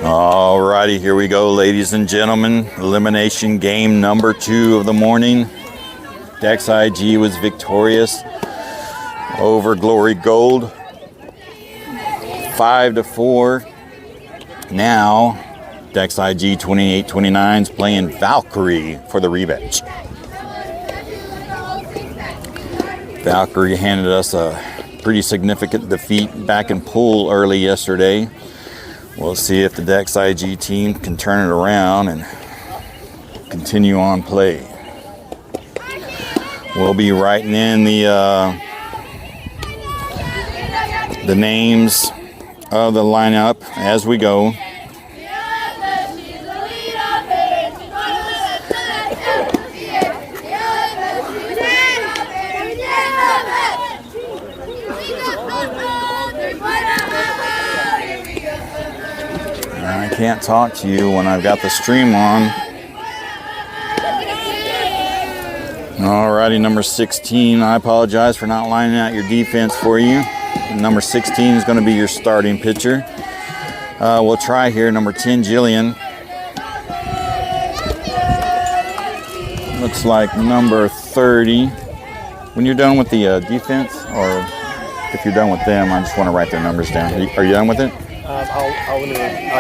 Alrighty, here we go, ladies and gentlemen. Elimination game number 2 of the morning. Dex IG was victorious over Glory Gold, 5-4. Now, Dex IG 28-29 is playing Valkyrie for the rematch. Valkyrie handed us a pretty significant defeat back in pool early yesterday. We'll see if the Dex IG team can turn it around and continue on play. We'll be writing in the names of the lineup as we go. I can't talk to you when I've got the stream on. Alrighty, number 16. I apologize for not lining out your defense for you. Number 16 is going to be your starting pitcher. We'll try here. Number 10, Jillian. Looks like number 30. When you're done with the defense, or if you're done with them, I just want to write their numbers down. Are you done with it? I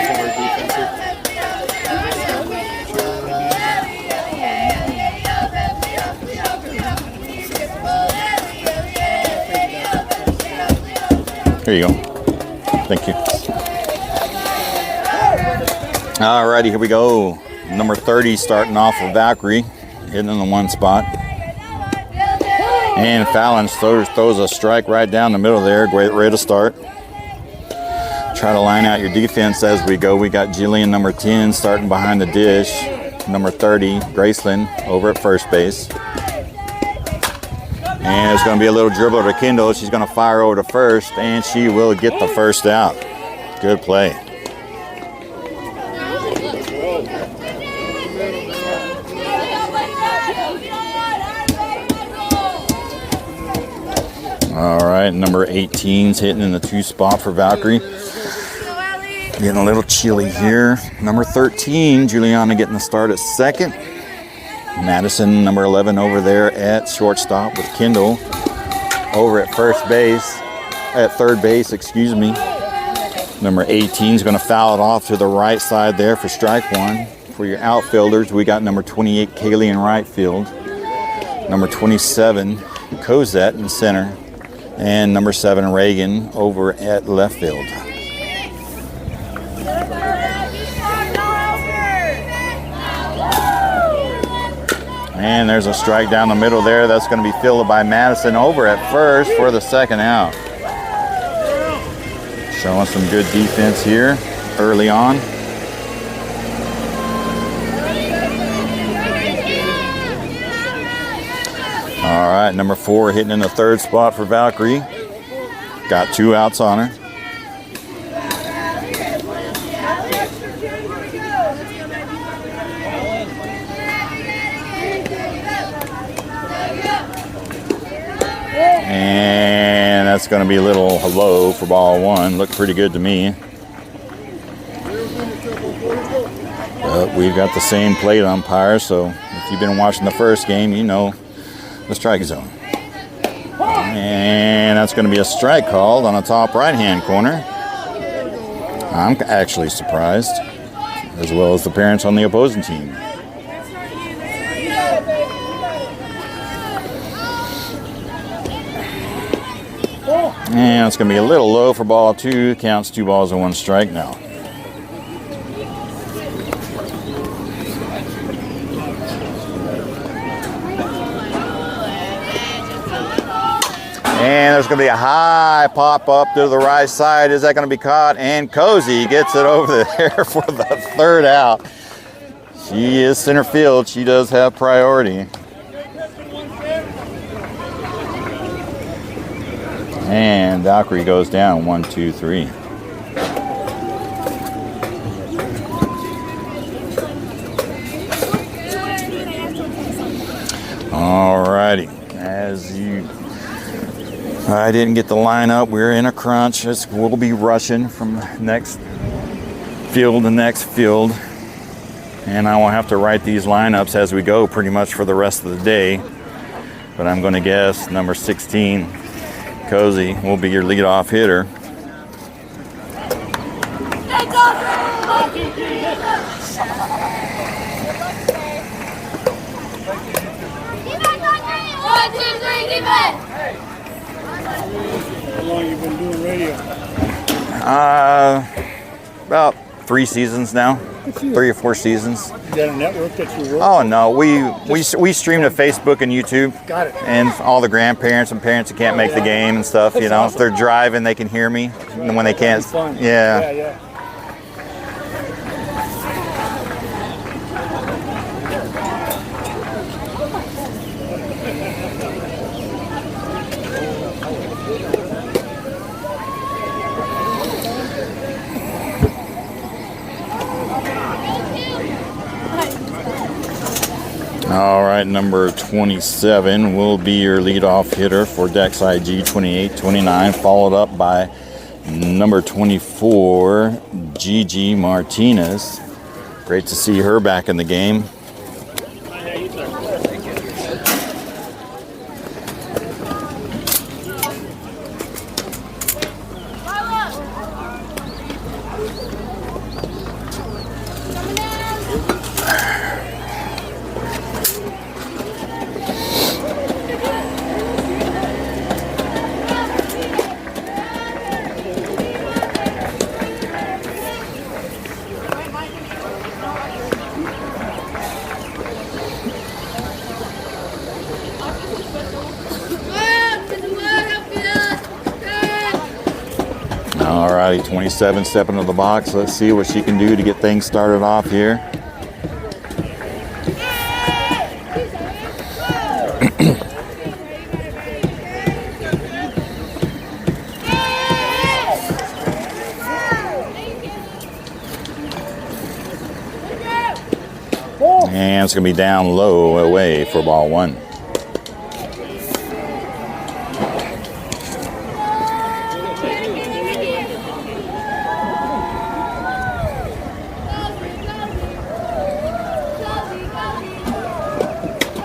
can read defense here. Here you go. Thank you. Alrighty, here we go. Number 30 starting off with Valkyrie, hitting in the one spot. And Fallon throws a strike right down the middle there. Great way to start. Try to line out your defense as we go. We got Jillian, number 10, starting behind the dish. Number 30, Graceland, over at first base. And it's going to be a little dribble to Kendall. She's going to fire over to first, and she will get the first out. Good play. All right, number 18's hitting in the 2 spot for Valkyrie. Getting a little chilly here. Number 13, Juliana getting the start at second. Madison, number 11, over there at shortstop with Kendall over at third base, excuse me. Number 18 is going to foul it off to the right side there for strike one. For your outfielders, we got number 28, Kaylee, in right field. Number 27, Cosette, in center. And number 7, Reagan, over at left field. And there's a strike down the middle there. That's going to be fielded by Madison over at first for the second out. Showing some good defense here early on. All right, number 4 hitting in the 3rd spot for Valkyrie. Got 2 outs on her. And that's going to be a little low for ball 1. Looked pretty good to me. But we've got the same plate umpire, so if you've been watching the first game, you know the strike zone. And that's going to be a strike called on the top right-hand corner. I'm actually surprised, as well as the parents on the opposing team. And it's going to be a little low for ball 2. Counts 2 balls and 1 strike now. And there's going to be a high pop up to the right side. Is that going to be caught? And Cozy gets it over there for the 3rd out. She is center field. She does have priority. And Valkyrie goes down 1, 2, 3. All righty. I didn't get the line up. We're in a crunch. We'll be rushing from next field the next field. And I will have to write these lineups as we go pretty much for the rest of the day. But I'm going to guess number 16, Cozy, will be your leadoff hitter. How long you been doing radio? About 3 seasons now. 3 or 4 seasons. Is that a network that you work? Oh no, we stream to Facebook and YouTube. Got it. And all the grandparents and parents who can't make the game and stuff, you know, if they're driving, they can hear me. And when they can't, Yeah, yeah. All right, number 27 will be your leadoff hitter for Dex IG 28-29, followed up by number 24, Gigi Martinez. Great to see her back in the game. All righty, 27 stepping into the box. Let's see what she can do to get things started off here. And it's going to be down low away for ball 1.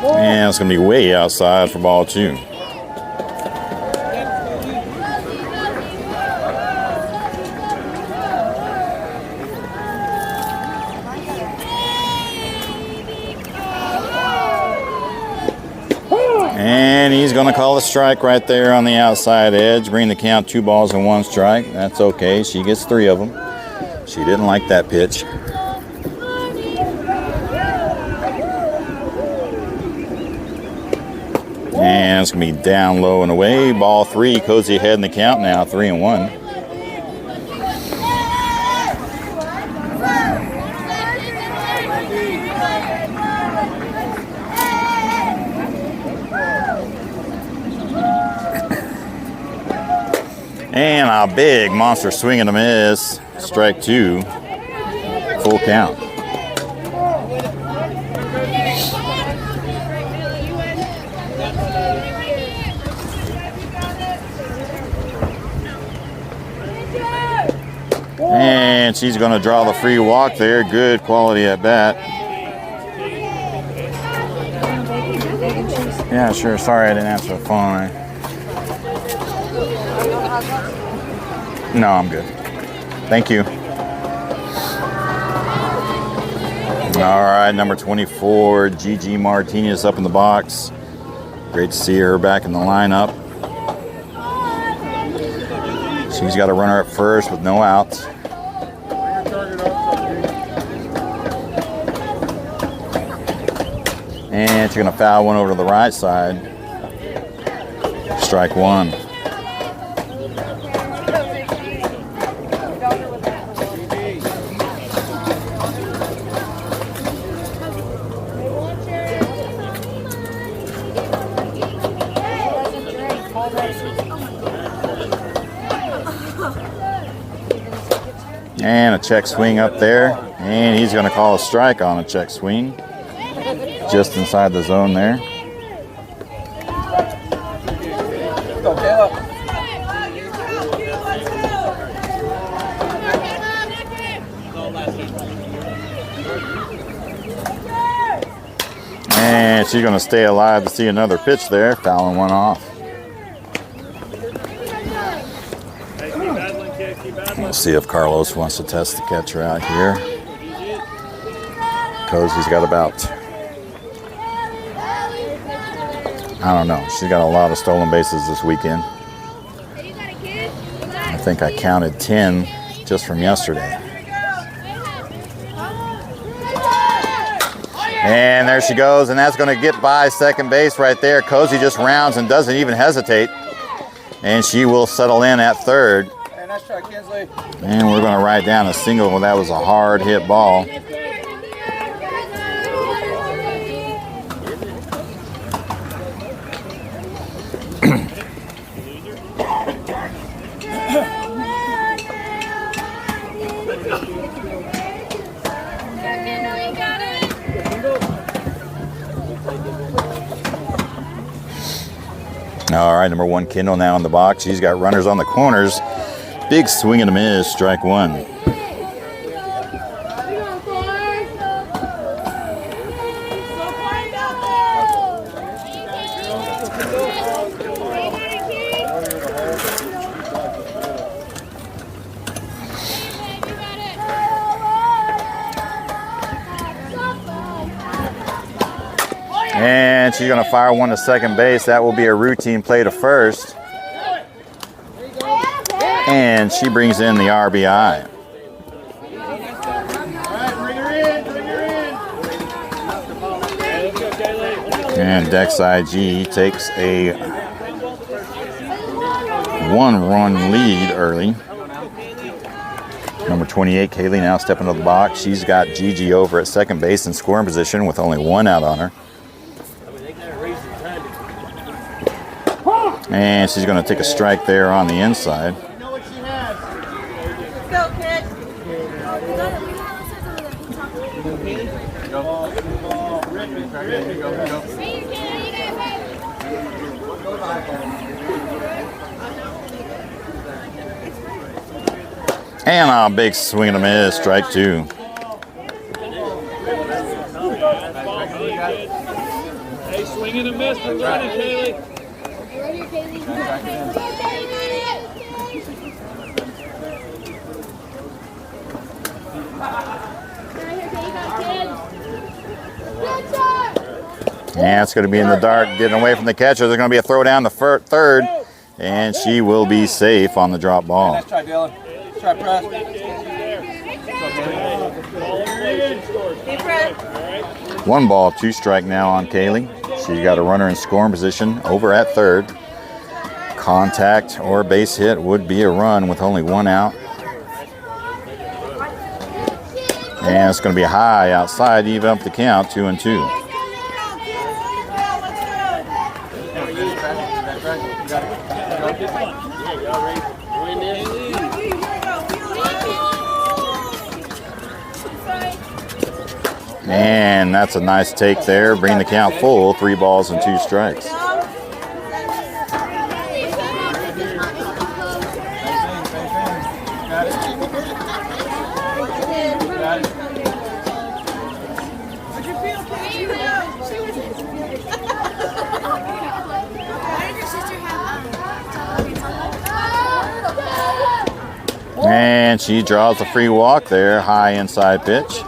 And it's going to be way outside for ball 2. And he's going to call a strike right there on the outside edge. Bring the count 2 balls and 1 strike. That's okay. She gets 3 of them. She didn't like that pitch. And it's going to be down low and away. Ball 3. Cozy ahead in the count now. 3-1. And a big monster swing and a miss. Strike 2. Full count. And she's going to draw the free walk there. Good quality at bat. Yeah, sure. Sorry I didn't answer the phone. No, I'm good. Thank you. All right, number 24, Gigi Martinez up in the box. Great to see her back in the lineup. She's got a runner at first with no outs. And she's going to foul one over to the right side. Strike 1. And a check swing up there. And he's going to call a strike on a check swing. Just inside the zone there. And she's going to stay alive to see another pitch there, fouling one off. We'll see if Carlos wants to test the catcher out here. Cosey's got about, I don't know, she's got a lot of stolen bases this weekend. I think I counted 10 just from yesterday. And there she goes, and that's going to get by second base right there. Cozy just rounds and doesn't even hesitate. And she will settle in at third. And we're going to ride down a single. Well, that was a hard hit ball. All right, number 1, Kendall now in the box. She's got runners on the corners. Big swing and a miss, strike one. And she's going to fire one to second base. That will be a routine play to first. And she brings in the RBI. And Dex IG takes a 1-run lead early. Number 28, Kaylee, now stepping to the box. She's got Gigi over at second base in scoring position with only 1 out on her. And she's going to take a strike there on the inside. And a big swing and a miss, strike two. Hey, swing and a miss. We're ready, Kaylee. Yeah, it's going to be in the dark, getting away from the catcher. There's going to be a throw down the third, and she will be safe on the drop ball. Nice try, Dylan. Try press. One ball, 2 strike now on Kaylee. She's got a runner in scoring position over at third. Contact or base hit would be a run with only 1 out. And it's going to be high outside to even up the count, 2-2. And that's a nice take there. Bring the count full, 3 balls and 2 strikes. And she draws a free walk there, high inside pitch.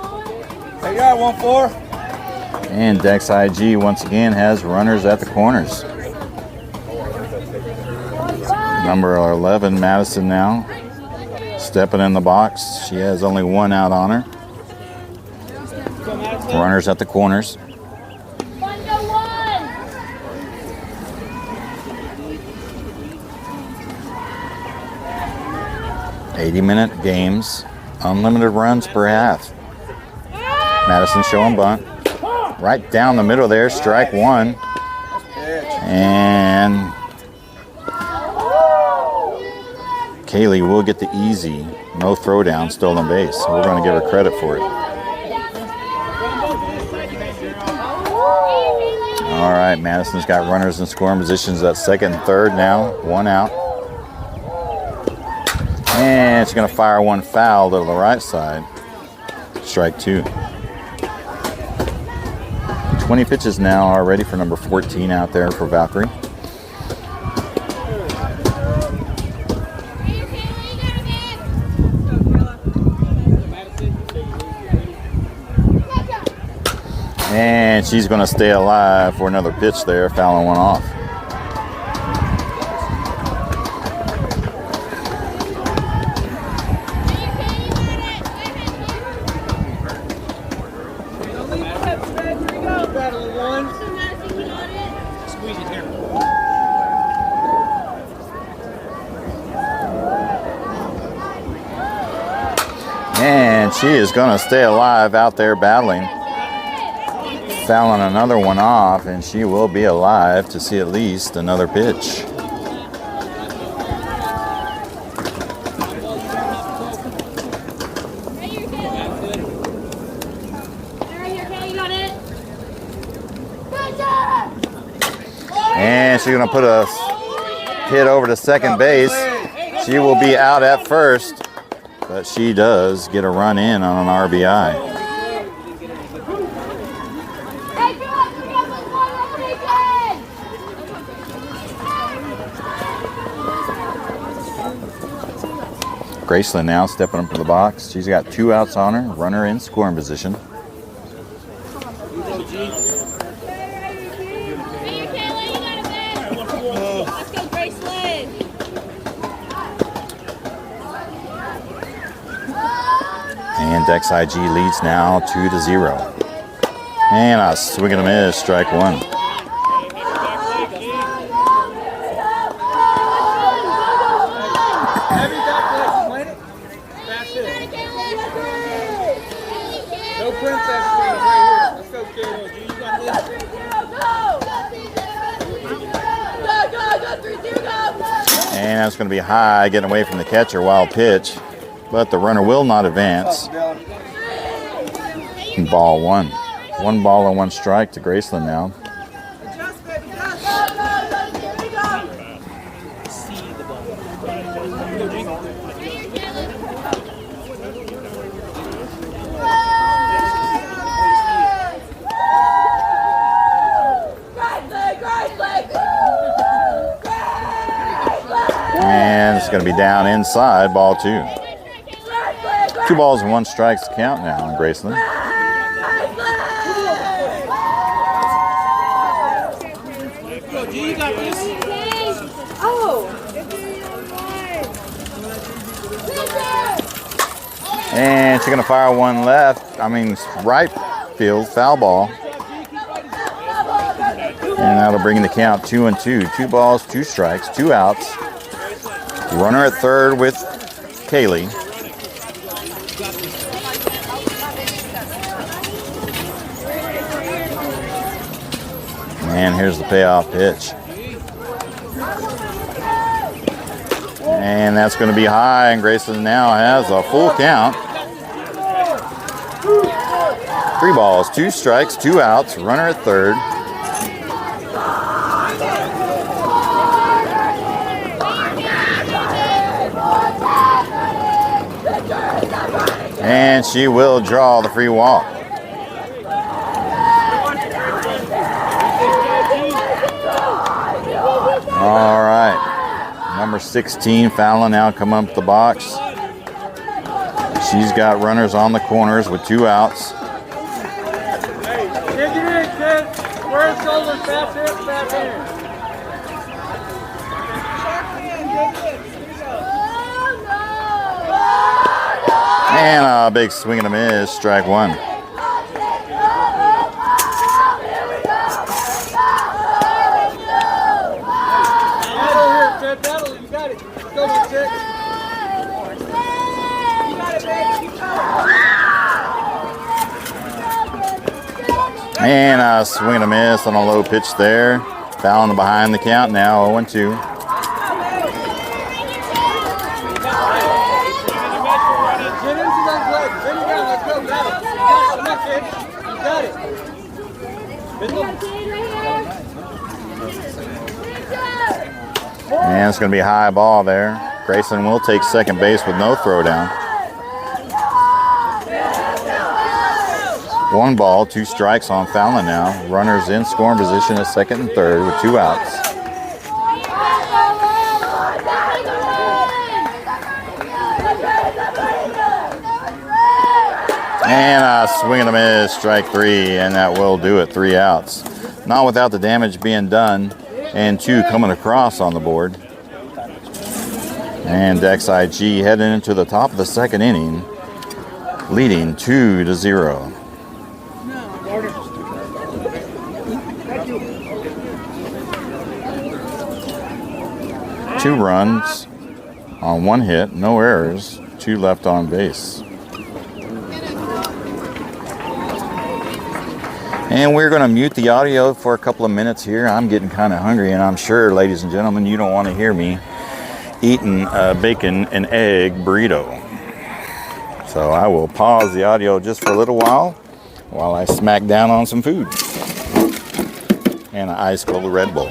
Hey, got 1-4. And Dex IG once again has runners at the corners. Number 11, Madison now stepping in the box. She has only 1 out on her. Runners at the corners. 80-minute games, unlimited runs per half. Madison showing bunt. Right down the middle there, strike 1. And Kaylee will get the easy, no throwdown, stolen base. We're going to give her credit for it. All right, Madison's got runners in scoring positions at second and third now, 1 out. And she's going to fire one foul to the right side. Strike 2. 20 pitches now already for number 14 out there for Valkyrie. And she's going to stay alive for another pitch there, fouling one off. And she is going to stay alive out there battling. Fouling another one off, and she will be alive to see at least another pitch. And she's going to put a hit over to second base. She will be out at first, but she does get a run in on an RBI. Graceland now stepping up to the box. She's got 2 outs on her, runner in scoring position. And Dex IG leads now 2-0. And a swing and a miss, strike one. And that's going to be high, getting away from the catcher, wild pitch. But the runner will not advance. Ball one. 1 ball and 1 strike to Graceland now. And it's going to be down inside, ball 2. 2 balls and 1 strike to count now on Graceland. And she's going to fire one right field, foul ball. And that'll bring the count 2-2. 2 balls, 2 strikes, 2 outs. Runner at third with Kaylee. And here's the payoff pitch. And that's going to be high, and Graceland now has a full count. 3 balls, 2 strikes, 2 outs, runner at third. And she will draw the free walk. All right. Number 16, Fallon, now come up the box. She's got runners on the corners with 2 outs. Dig it in, kid. Square shoulders, fast hip, fast hand. And a big swing and a miss, strike one. Battle, you got it. Go, Ted. You got it, baby. Keep going. And a swing and a miss on a low pitch there. Fallon behind the count now, 0-2. Get into those legs. Bring it down. Let's go. Got it. You got it. And it's going to be a high ball there. Grayson will take second base with no throw down. 1 ball, 2 strikes on Fallon now. Runners in scoring position at second and third with 2 outs. And a swing and a miss, strike 3, and that will do it. 3 outs. Not without the damage being done, and 2 coming across on the board. And Dex IG heading into the top of the second inning, leading 2-0. 2 runs on 1 hit, no errors, 2 left on base. And we're going to mute the audio for a couple of minutes here. I'm getting kind of hungry, and I'm sure, ladies and gentlemen, you don't want to hear me eating a bacon and egg burrito. So I will pause the audio just for a little while I smack down on some food. And an ice cold Red Bull.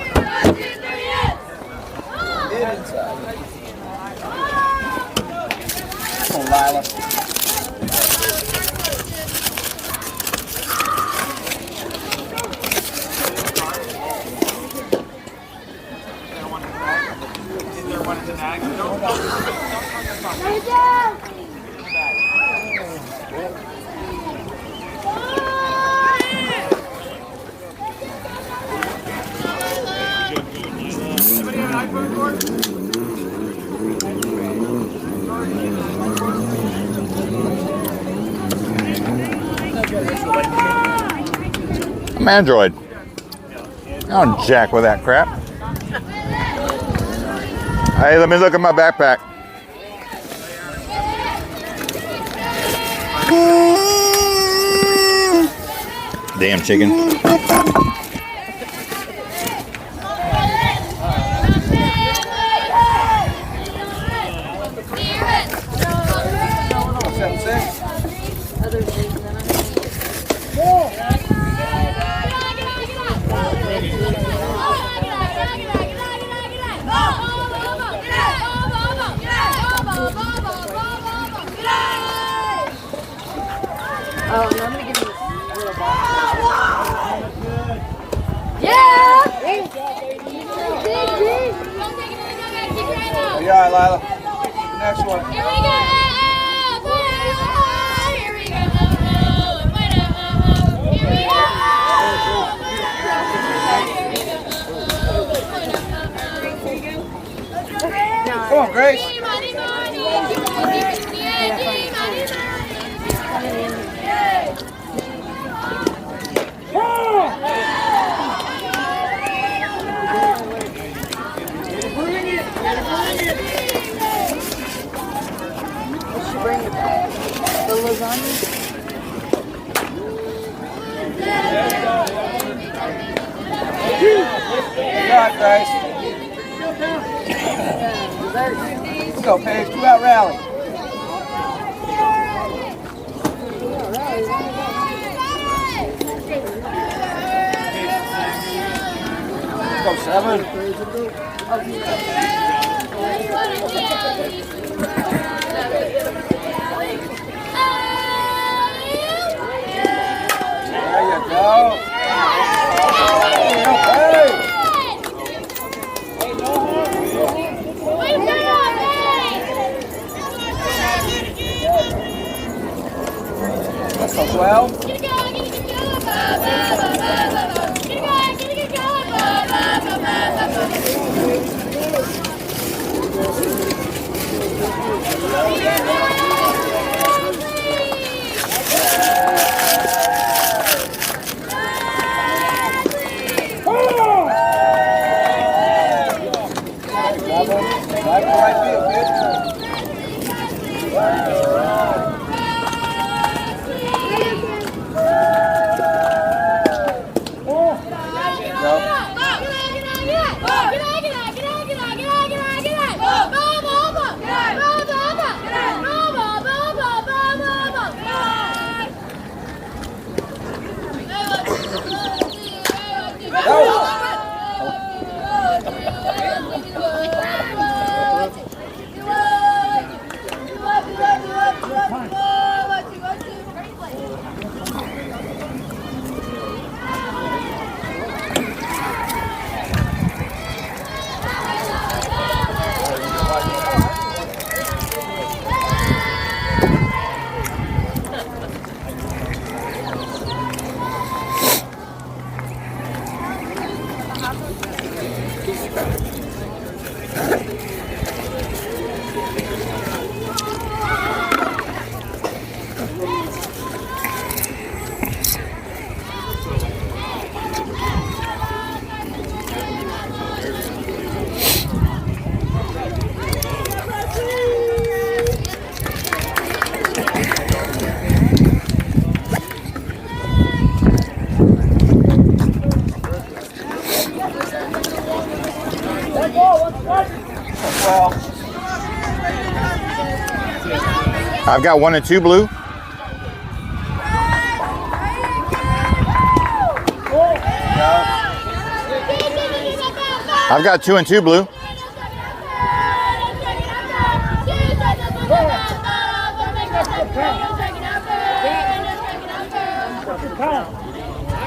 I'm Android. I don't jack with that crap. Hey, let me look at my backpack. Damn chicken. Oh, and I'm gonna give you this little ball. Yeah! You all right, Lila? Next one. Here we go! Here we go! Here we go! Come on, Grace. The lasagna? You all right, Grace? Let's go, Paige. 2 out rally. Let's go, 7. There you go. Okay. Let's go, 12. I've got 1 and 2 blue. I've got 2 and 2 blue. I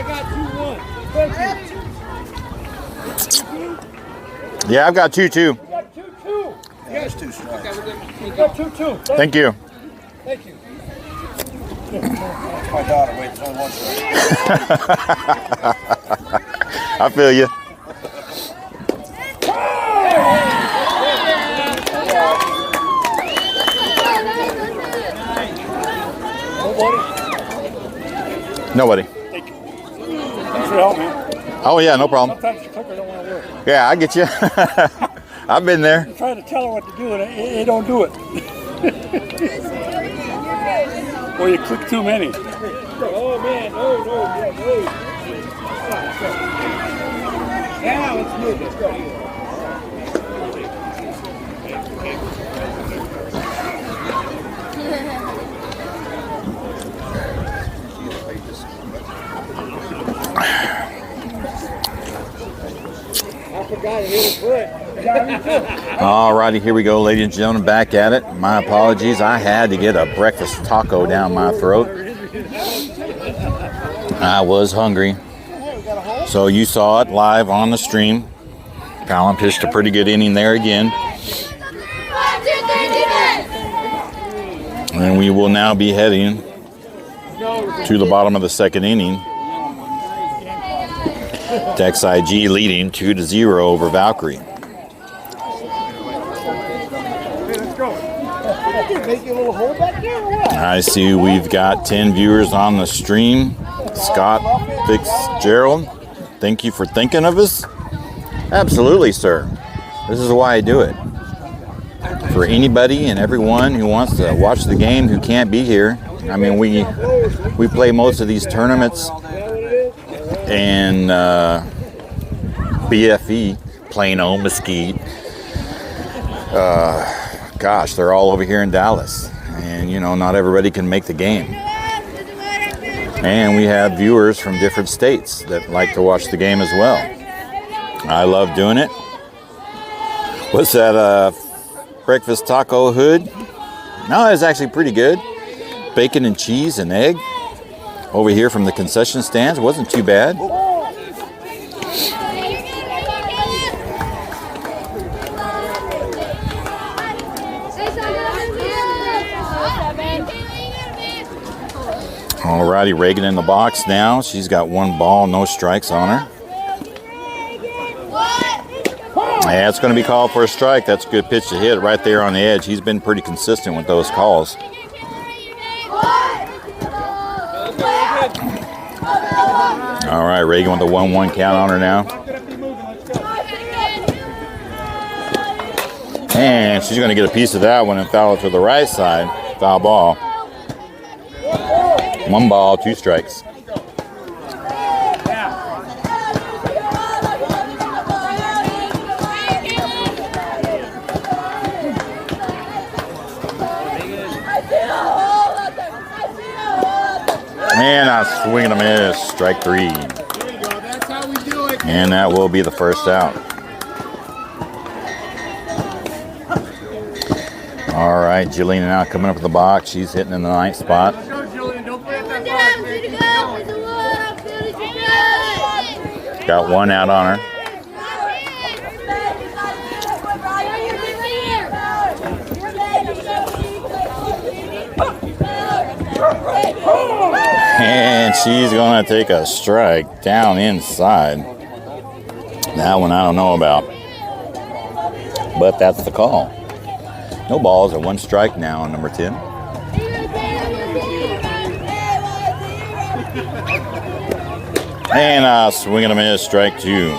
got 2-1. Yeah, I've got 2 too. You got 2-2. Yes, 2 strikes. You got 2-2. Thank you. Thank you. My daughter waits on 1 strike. I feel you. Nobody. Thank you. Thanks for your help, man. Oh yeah, no problem. Sometimes the clicker don't want to work. Yeah, I get you. I've been there. You try to tell her what to do, and it don't do it. Or you click too many. Oh man, no. Now let's move. Let's go. I forgot to hit his foot. Alrighty, here we go, ladies and gentlemen, back at it. My apologies, I had to get a breakfast taco down my throat. I was hungry. So you saw it live on the stream. Colin pitched a pretty good inning there again. And we will now be heading to the bottom of the second inning. Dex IG leading 2-0 over Valkyrie. I see we've got 10 viewers on the stream. Scott Fitzgerald, thank you for thinking of us. Absolutely, sir. This is why I do it. For anybody and everyone who wants to watch the game who can't be here. I mean, we play most of these tournaments in BFE, Plano, Mesquite. Gosh, they're all over here in Dallas. And, you know, not everybody can make the game. And we have viewers from different states that like to watch the game as well. I love doing it. What's that, breakfast taco hood? No, it's actually pretty good. Bacon and cheese and egg. Over here from the concession stands. Wasn't too bad. Alrighty, Reagan in the box now. She's got 1 ball, no strikes on her. Yeah, it's going to be called for a strike. That's a good pitch to hit right there on the edge. He's been pretty consistent with those calls. All right, Reagan with the 1-1 count on her now. And she's going to get a piece of that one and foul it to the right side. Foul ball. 1 ball, 2 strikes. And I swing and a miss. Strike 3. And that will be the first out. All right, Jillian now coming up with the box. She's hitting in the 9th spot. Got 1 out on her. And she's going to take a strike down inside. That one I don't know about. But that's the call. No balls and 1 strike now on number 10. And swing and a miss, strike 2.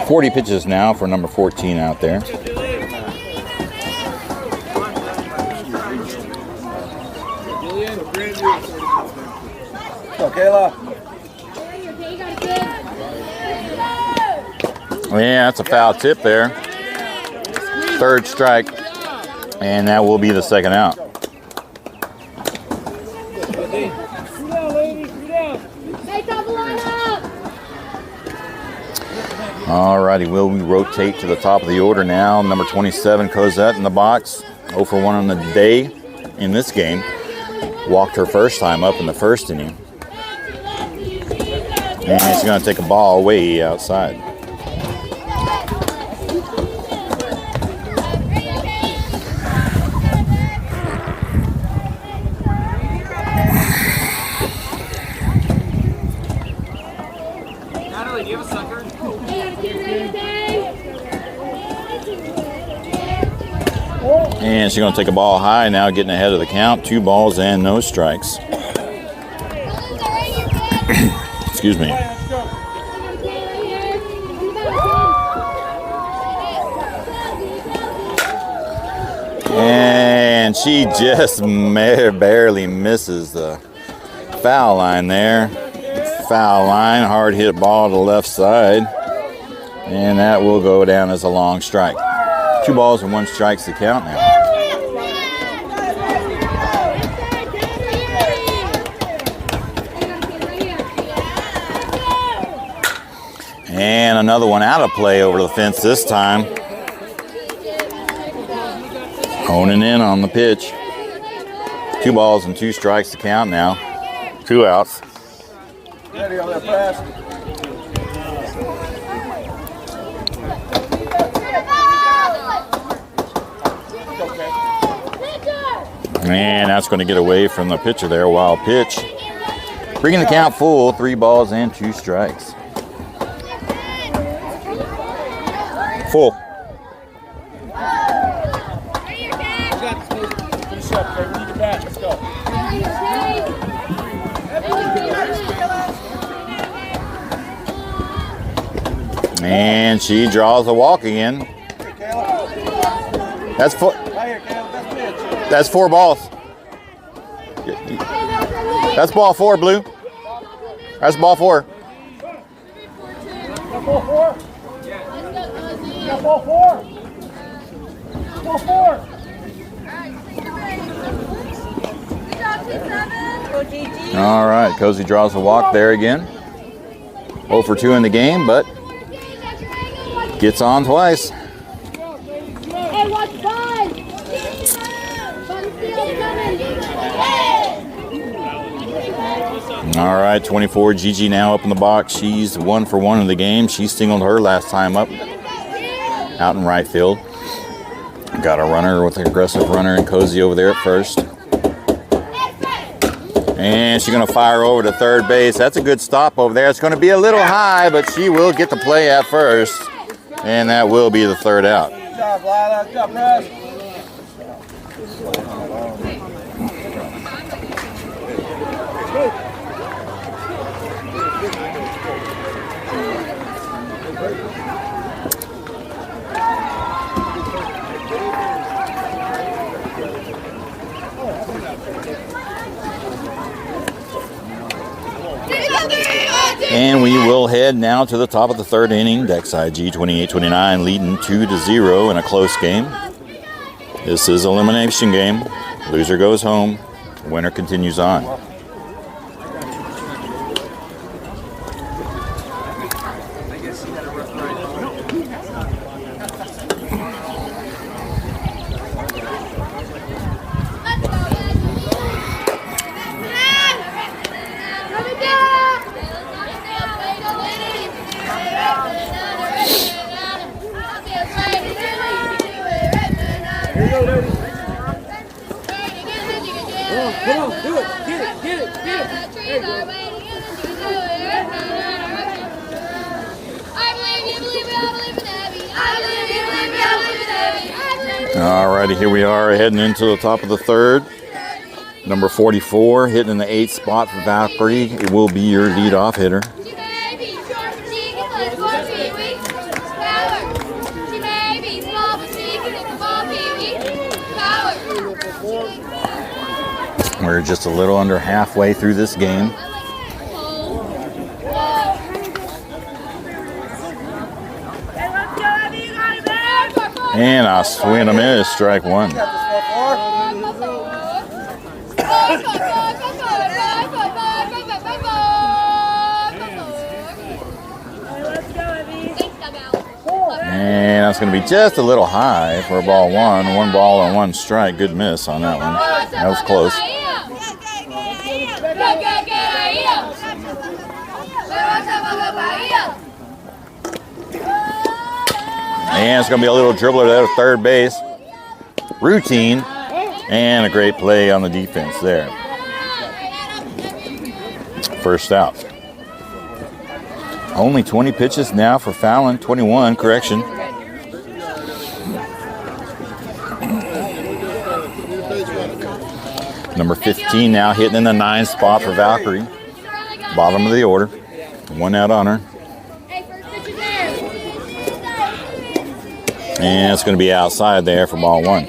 40 pitches now for number 14 out there. Go, Kayla. Yeah, that's a foul tip there. 3rd strike. And that will be the 2nd out. Alrighty, will we rotate to the top of the order now? Number 27, Cosette in the box. 0 for 1 on the day in this game. Walked her first time up in the 1st inning. And she's going to take a ball way outside. Natalie, do you have a sucker? And she's going to take a ball high now, getting ahead of the count. 2 balls and no strikes. Excuse me. And she just barely misses the foul line there. Foul line, hard hit ball to the left side. And that will go down as a long strike. 2 balls and 1 strike's the count now. And another one out of play over the fence this time. Honing in on the pitch. 2 balls and 2 strikes to count now. 2 outs. Ready on that pass. And that's going to get away from the pitcher there. Wild pitch. Bringing the count full. 3 balls and 2 strikes. Full. Finish up, Kay. We need your bat. Let's go. And she draws a walk again. That's 4. That's 4 balls. That's ball 4, Blue. That's ball 4. Ball 4? Ball 4? Ball 4? All right, Cozy draws a walk there again. 0 for 2 in the game, but gets on twice. Hey, what's fun? All right, 24, Gigi now up in the box. She's 1 for 1 in the game. She singled her last time up out in right field. Got a runner with an aggressive runner and Cozy over there at first. And she's going to fire over to third base. That's a good stop over there. It's going to be a little high, but she will get the play at first. And that will be the 3rd out. Good job, Lila. Good job, Press. And we will head now to the top of the 3rd inning. Deckside G 28-29 leading 2-0 in a close game. This is an elimination game. Loser goes home. Winner continues on. Come on, do it. Get it. There you go. Alrighty, here we are heading into the top of the third. Number 44 hitting in the 8th spot for Valkyrie. It will be your leadoff hitter. We're just a little under halfway through this game. And I swing him in, strike one. And that's going to be just a little high for a ball one. One ball and one strike. Good miss on that one. That was close. And it's going to be a little dribbler there to third base. Routine. And a great play on the defense there. First out. Only 20 pitches now for Fallon. 21, correction. Number 15 now hitting in the 9th spot for Valkyrie. Bottom of the order. One out on her. And it's going to be outside there for ball one.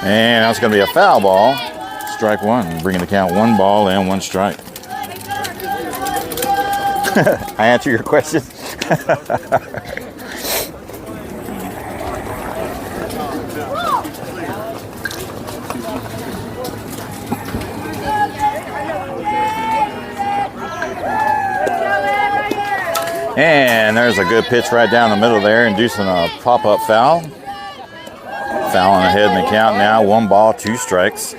And that's going to be a foul ball. Strike one, bringing the count 1 ball and 1 strike. I answer your question. And there's a good pitch right down the middle there, inducing a pop-up foul. Fallon ahead in the count now. 1 ball, 2 strikes.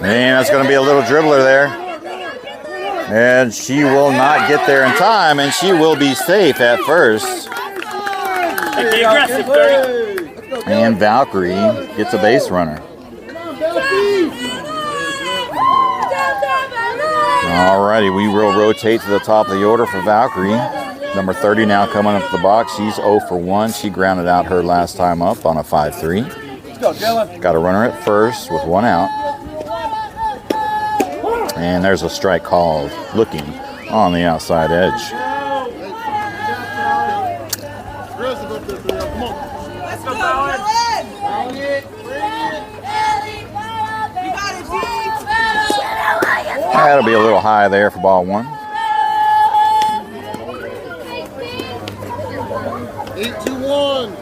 And that's going to be a little dribbler there. And she will not get there in time, and she will be safe at first. Be aggressive, Dirty. And Valkyrie gets a base runner. Alrighty, we will rotate to the top of the order for Valkyrie. Number 30 now coming up the box. She's 0 for 1. She grounded out her last time up on a 5-3. Got a runner at first with 1 out. And there's a strike called, looking on the outside edge. That'll be a little high there for ball one. 8-2-1.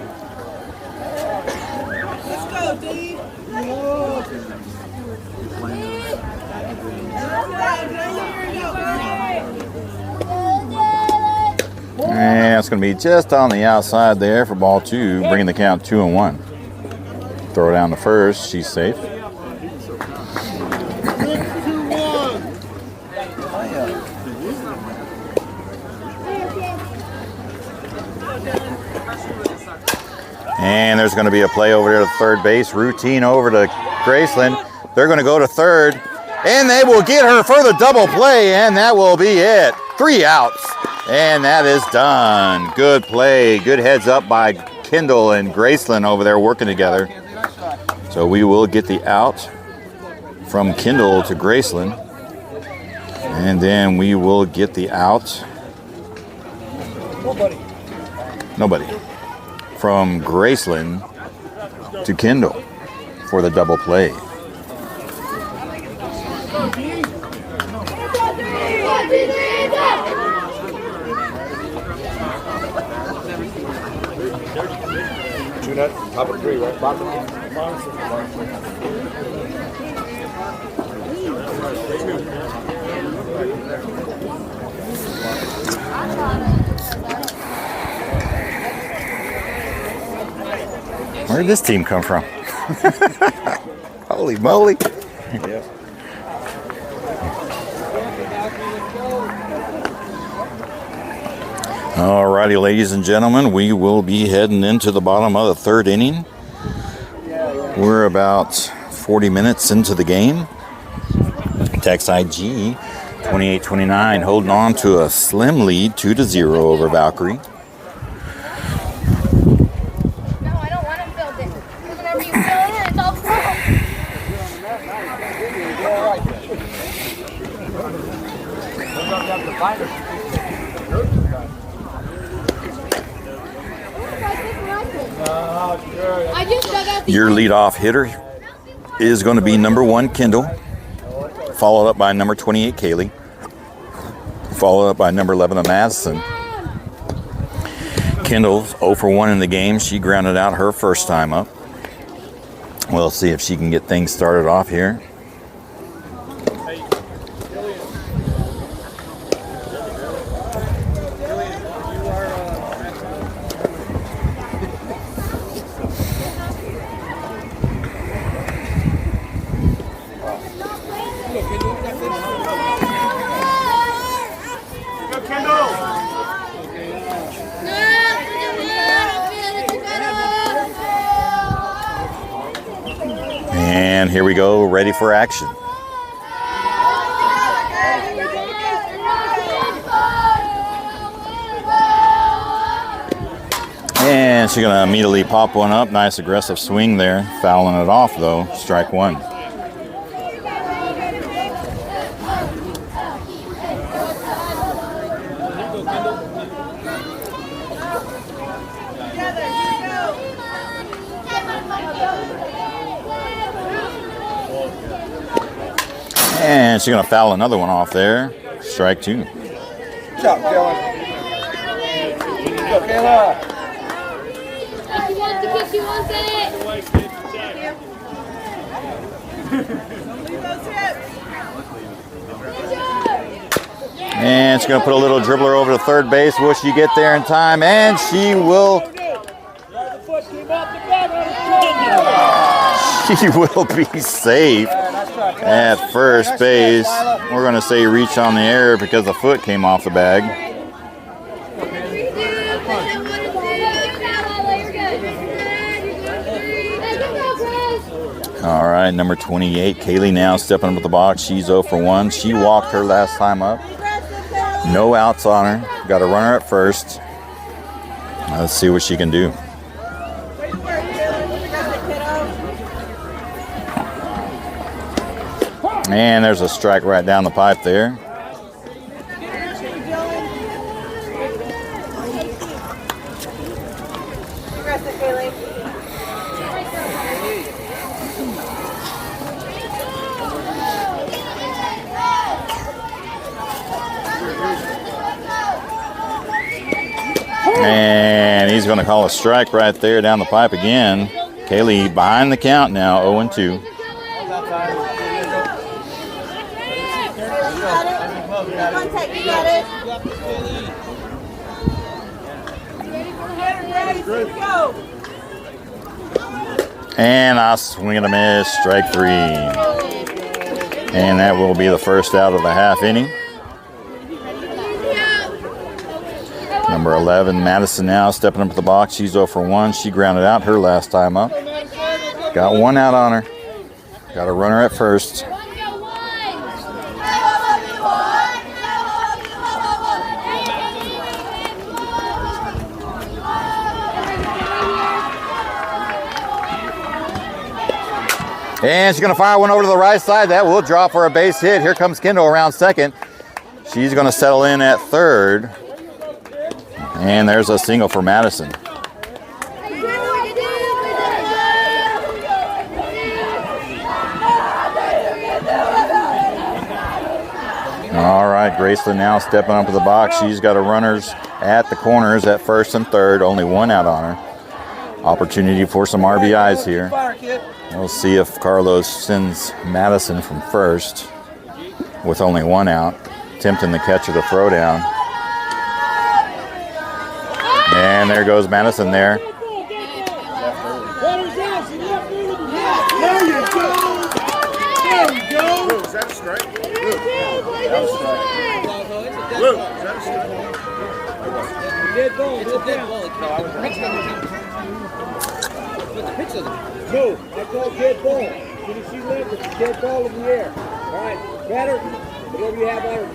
Let's go, D. And it's going to be just on the outside there for ball two, bringing the count 2-1. Throw it down to first. She's safe. And there's going to be a play over there to third base. Routine over to Graceland. They're going to go to third. And they will get her for the double play. And that will be it. 3 outs. And that is done. Good play. Good heads up by Kendall and Graceland over there working together. So we will get the out from Kendall to Graceland. And then we will get the out. Nobody. From Graceland to Kendall for the double play. Top of 3, right? Bottom. Where did this team come from? Holy moly. Yep. Alrighty, ladies and gentlemen, we will be heading into the bottom of the third inning. We're about 40 minutes into the game. Tex IG 28-29 holding on to a slim lead 2-0 over Valkyrie. No, I don't want to build it. Because whenever you fill it, it's all full. I just dug out the Your leadoff hitter is going to be number 1, Kendall, followed up by number 28, Kaylee, followed up by number 11, Madison. Kendall's 0 for 1 in the game. She grounded out her first time up. We'll see if she can get things started off here. And here we go, ready for action. And she's going to immediately pop one up. Nice aggressive swing there. Fouling it off, though. Strike 1. And she's going to foul another one off there. Strike 2. Good job, Dylan. Go, Kayla. If you want to kick, you want it. And she's going to put a little dribbler over to third base. Will she get there in time? And she will. She will be safe at first base. We're going to say reach on the air because the foot came off the bag. All right, number 28, Kaylee now stepping up at the box. She's 0 for 1. She walked her last time up. No outs on her. Got a runner at first. Let's see what she can do. And there's a strike right down the pipe there. And he's going to call a strike right there down the pipe again. Kaylee behind the count now, 0-2. And I swing and a miss, strike 3. And that will be the first out of the half inning. Number 11, Madison now stepping up to the box. She's 0 for 1. She grounded out her last time up. Got one out on her. Got a runner at first. And she's going to fire one over to the right side. That will drop for a base hit. Here comes Kendall around second. She's going to settle in at third. And there's a single for Madison. All right, Graceland now stepping up to the box. She's got a runners at the corners at first and third. Only one out on her. Opportunity for some RBIs here. We'll see if Carlos sends Madison from first with only one out, tempting the catcher to throw down. And there goes Madison there. that a strike? Luke. That was a strike. Luke, is that a strike? Dead ball. It's a dead ball. No, I call dead ball. Can you see that? It's a dead ball in the air. All right, better. Whatever you have out.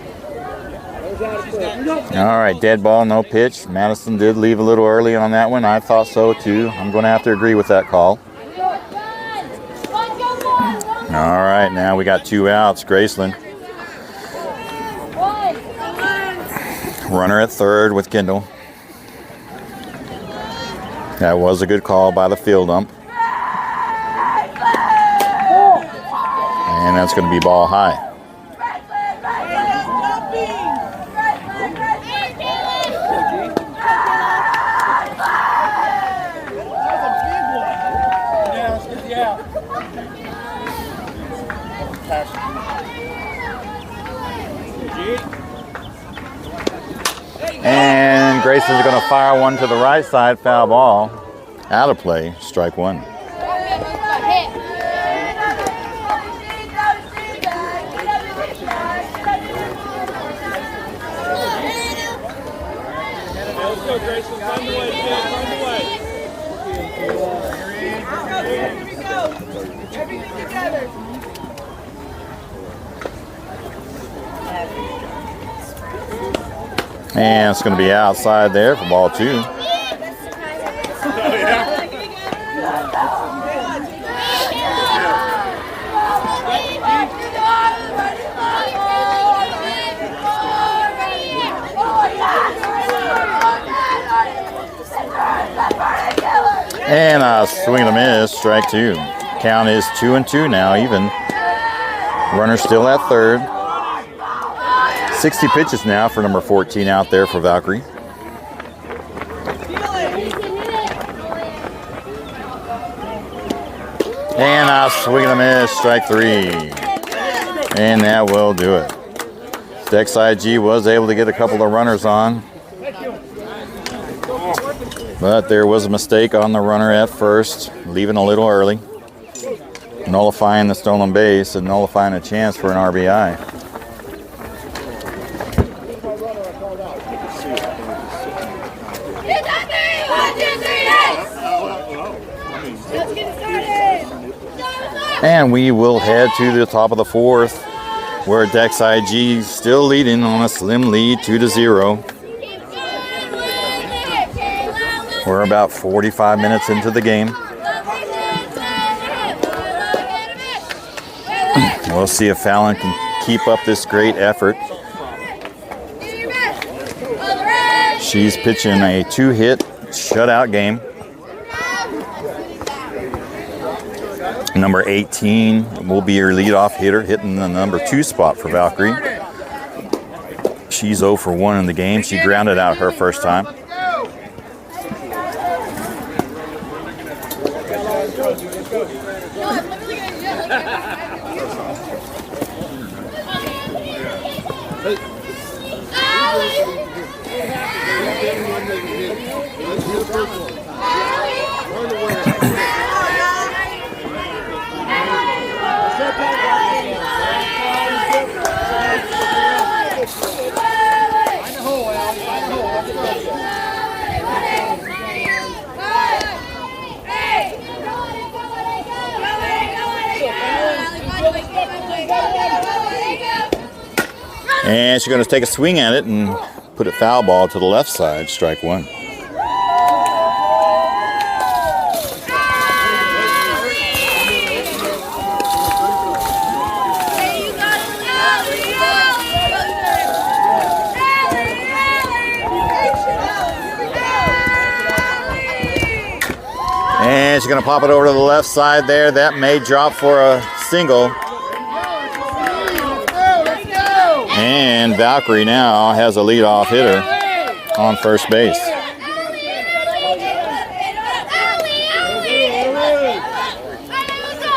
All right, dead ball, no pitch. Madison did leave a little early on that one. I thought so too. I'm going to have to agree with that call. All right, now we got 2 outs. Graceland. Runner at third with Kendall. That was a good call by the field ump. And that's going to be ball high. And Grayson's going to fire one to the right side, foul ball. Out of play, strike one. Let's go, Grayson. Find the way, kid. Find the way. Here we go. Everything together. And it's going to be outside there for ball 2. And a swing and a miss, strike 2. Count is 2-2 now, even. Runner still at third. 60 pitches now for number 14 out there for Valkyrie. And a swing and a miss, strike 3. And that will do it. Dex IG was able to get a couple of runners on. But there was a mistake on the runner at first, leaving a little early. Nullifying the stolen base and nullifying a chance for an RBI. And we will head to the top of the 4th, where Dex IG still leading on a slim lead, 2-0. We're about 45 minutes into the game. We'll see if Fallon can keep up this great effort. She's pitching a 2-hit shutout game. Number 18 will be her leadoff hitter, hitting the number 2 spot for Valkyrie. She's 0 for 1 in the game. She grounded out her first time. And she's going to take a swing at it and put it foul ball to the left side, strike 1. And she's going to pop it over to the left side there. That may drop for a single. And Valkyrie now has a leadoff hitter on first base.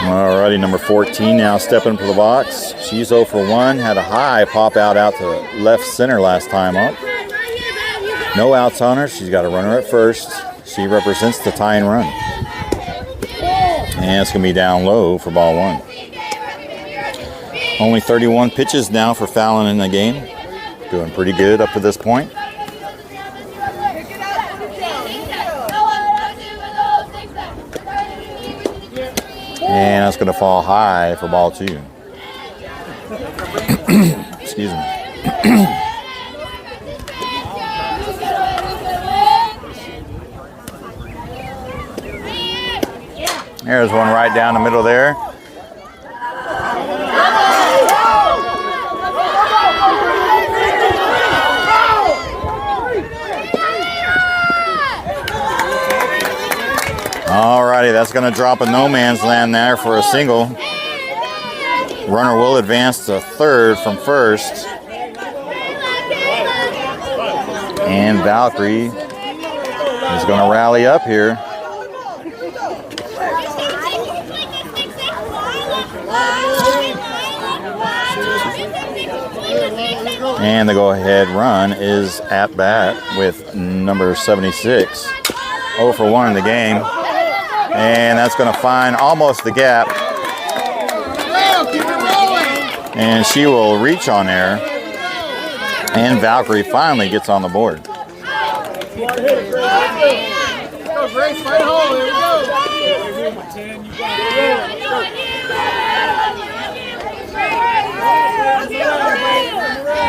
Alrighty, number 14 now stepping into the box. She's 0 for 1. Had a high pop out to left center last time up. No outs on her. She's got a runner at first. She represents the tying run. And it's going to be down low for ball 1. Only 31 pitches now for Fallon in the game. Doing pretty good up to this point. And that's going to fall high for ball 2. Excuse me. There's one right down the middle there. Alrighty, that's going to drop a no man's land there for a single. Runner will advance to third from first. And Valkyrie is going to rally up here. And the go-ahead run is at bat with number 76. 0 for 1 in the game. And that's going to find almost the gap. And she will reach on there. And Valkyrie finally gets on the board.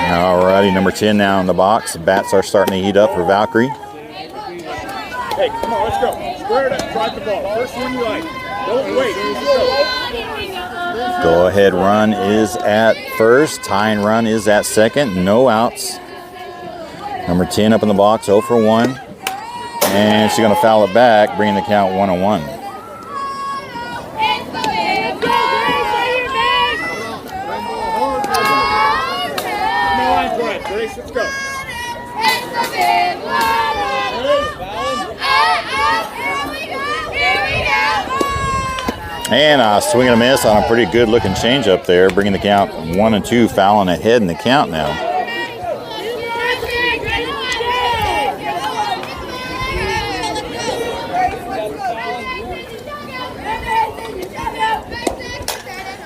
Alrighty, number 10 now in the box. Bats are starting to heat up for Valkyrie. Hey, come on, let's go. Square it up, drive the ball. First one you like. Don't wait. Go ahead run is at first. Tying run is at second. No outs. Number 10 up in the box, 0 for 1. And she's going to foul it back, bringing the count 1-1. Let's go. And a swing and a miss on a pretty good looking change up there, bringing the count 1-2. Fallon ahead in the count now.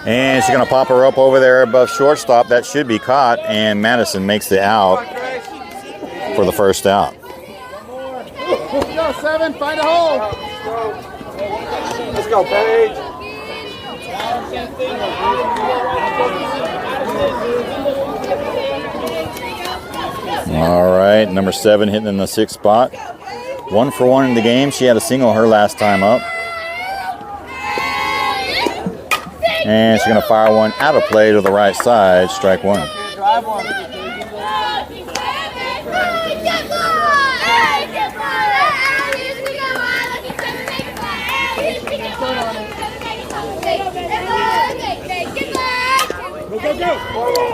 And she's going to pop her up over there above shortstop. That should be caught, and Madison makes the out for the first out. Let's go, 7. Find a hole. Let's go, Paige. All right, number 7 hitting in the 6th spot. 1 for 1 in the game. She had a single her last time up. And she's going to fire one out of play to the right side, strike 1.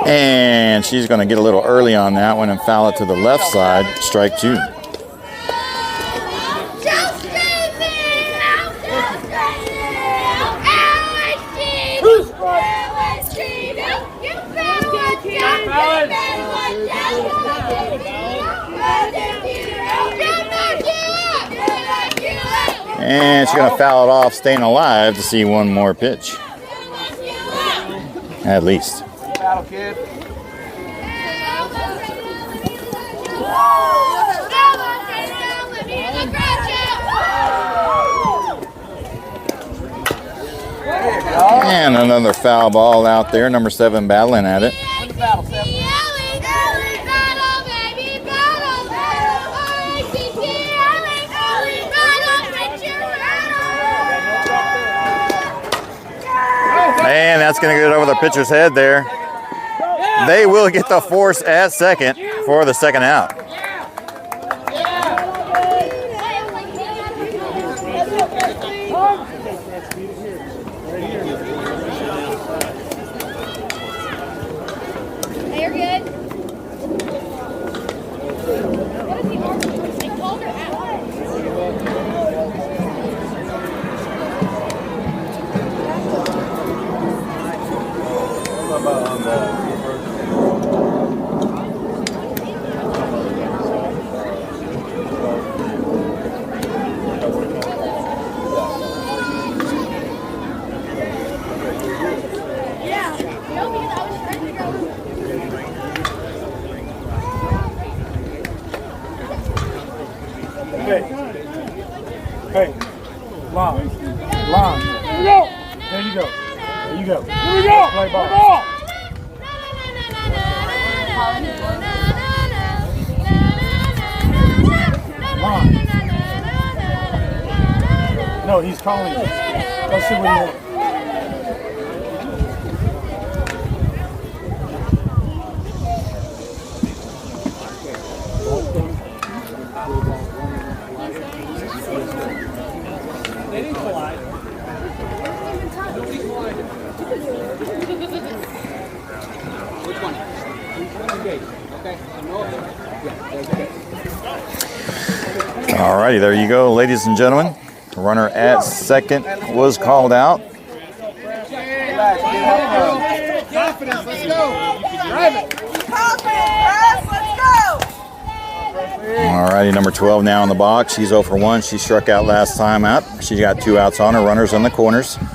And she's going to get a little early on that one and foul it to the left side, strike 2. And she's going to foul it off, staying alive to see one more pitch. At least. Battle, kid. And another foul ball out there. Number 7 battling at it. And that's going to get over the pitcher's head there. They will get the force at second for the second out. They're good. What is he arguing? They called her out. Hey. Hey. Line. Line. Here we go. There you go. There you go. Here we go. Play ball. Line. No, he's calling you. Let's see what he wants. They didn't collide. Which one? Okay. All righty, there you go, ladies and gentlemen. Runner at second was called out. Confidence, let's go. Drive it. Confidence, let's go. All righty, number 12 now in the box. She's 0 for 1. She struck out last time out. She got 2 outs on her. Runners on the corners. Don't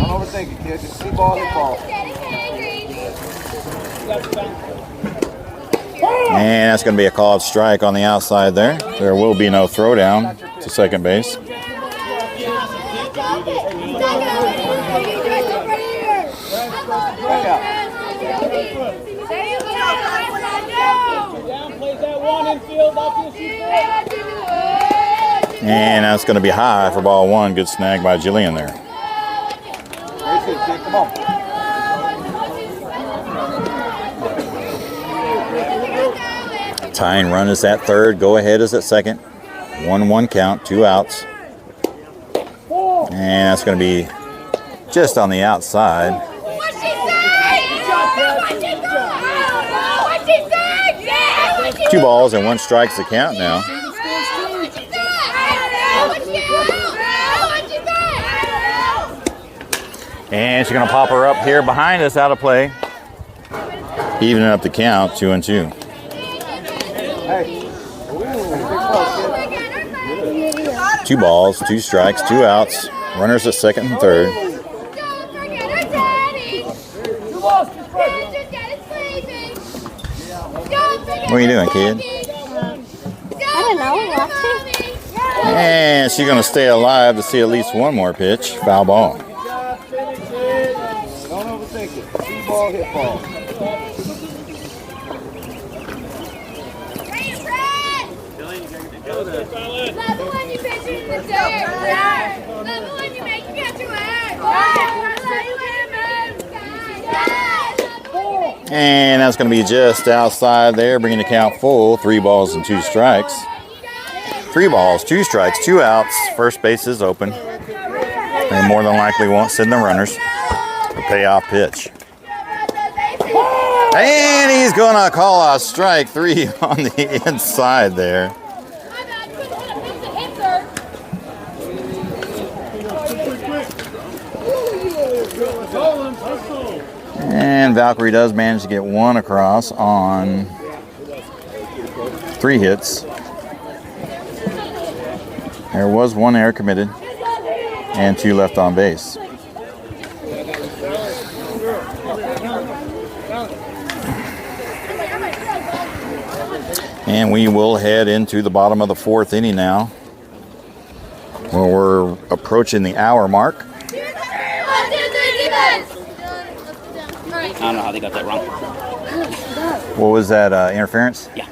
overthink it, kid. Just see ball, hit ball. And that's going to be a called strike on the outside there. There will be no throwdown to second base. And that's going to be high for ball 1. Good snag by Jillian there. Come on. Tying run is at third. Go ahead is at second. 1-1 count. 2 outs. And that's going to be just on the outside. What'd she say? What'd she say? Yeah, what'd she say? 2 balls and 1 strike's the count now. And she's going to pop her up here behind us, out of play. Evening up the count, 2-2. Hey. 2 balls, 2 strikes, 2 outs. Runners at second and third. What are you doing, kid? I don't know, watching. And she's going to stay alive to see at least 1 more pitch. Foul ball. Don't overthink it. See ball, hit ball. Love it when you pitch in the dirt. Love it when you make it get your And that's going to be just outside there, bringing the count full. 3 balls and 2 strikes. 3 balls, 2 strikes, 2 outs. First base is open. They more than likely won't send the runners. The payoff pitch. And he's going to call a strike 3 on the inside there. And Valkyrie does manage to get 1 across on 3 hits. There was 1 error committed and 2 left on base. And we will head into the bottom of the 4th inning now, where we're approaching the hour mark. I don't know how they got that wrong. What was that, interference? Yeah.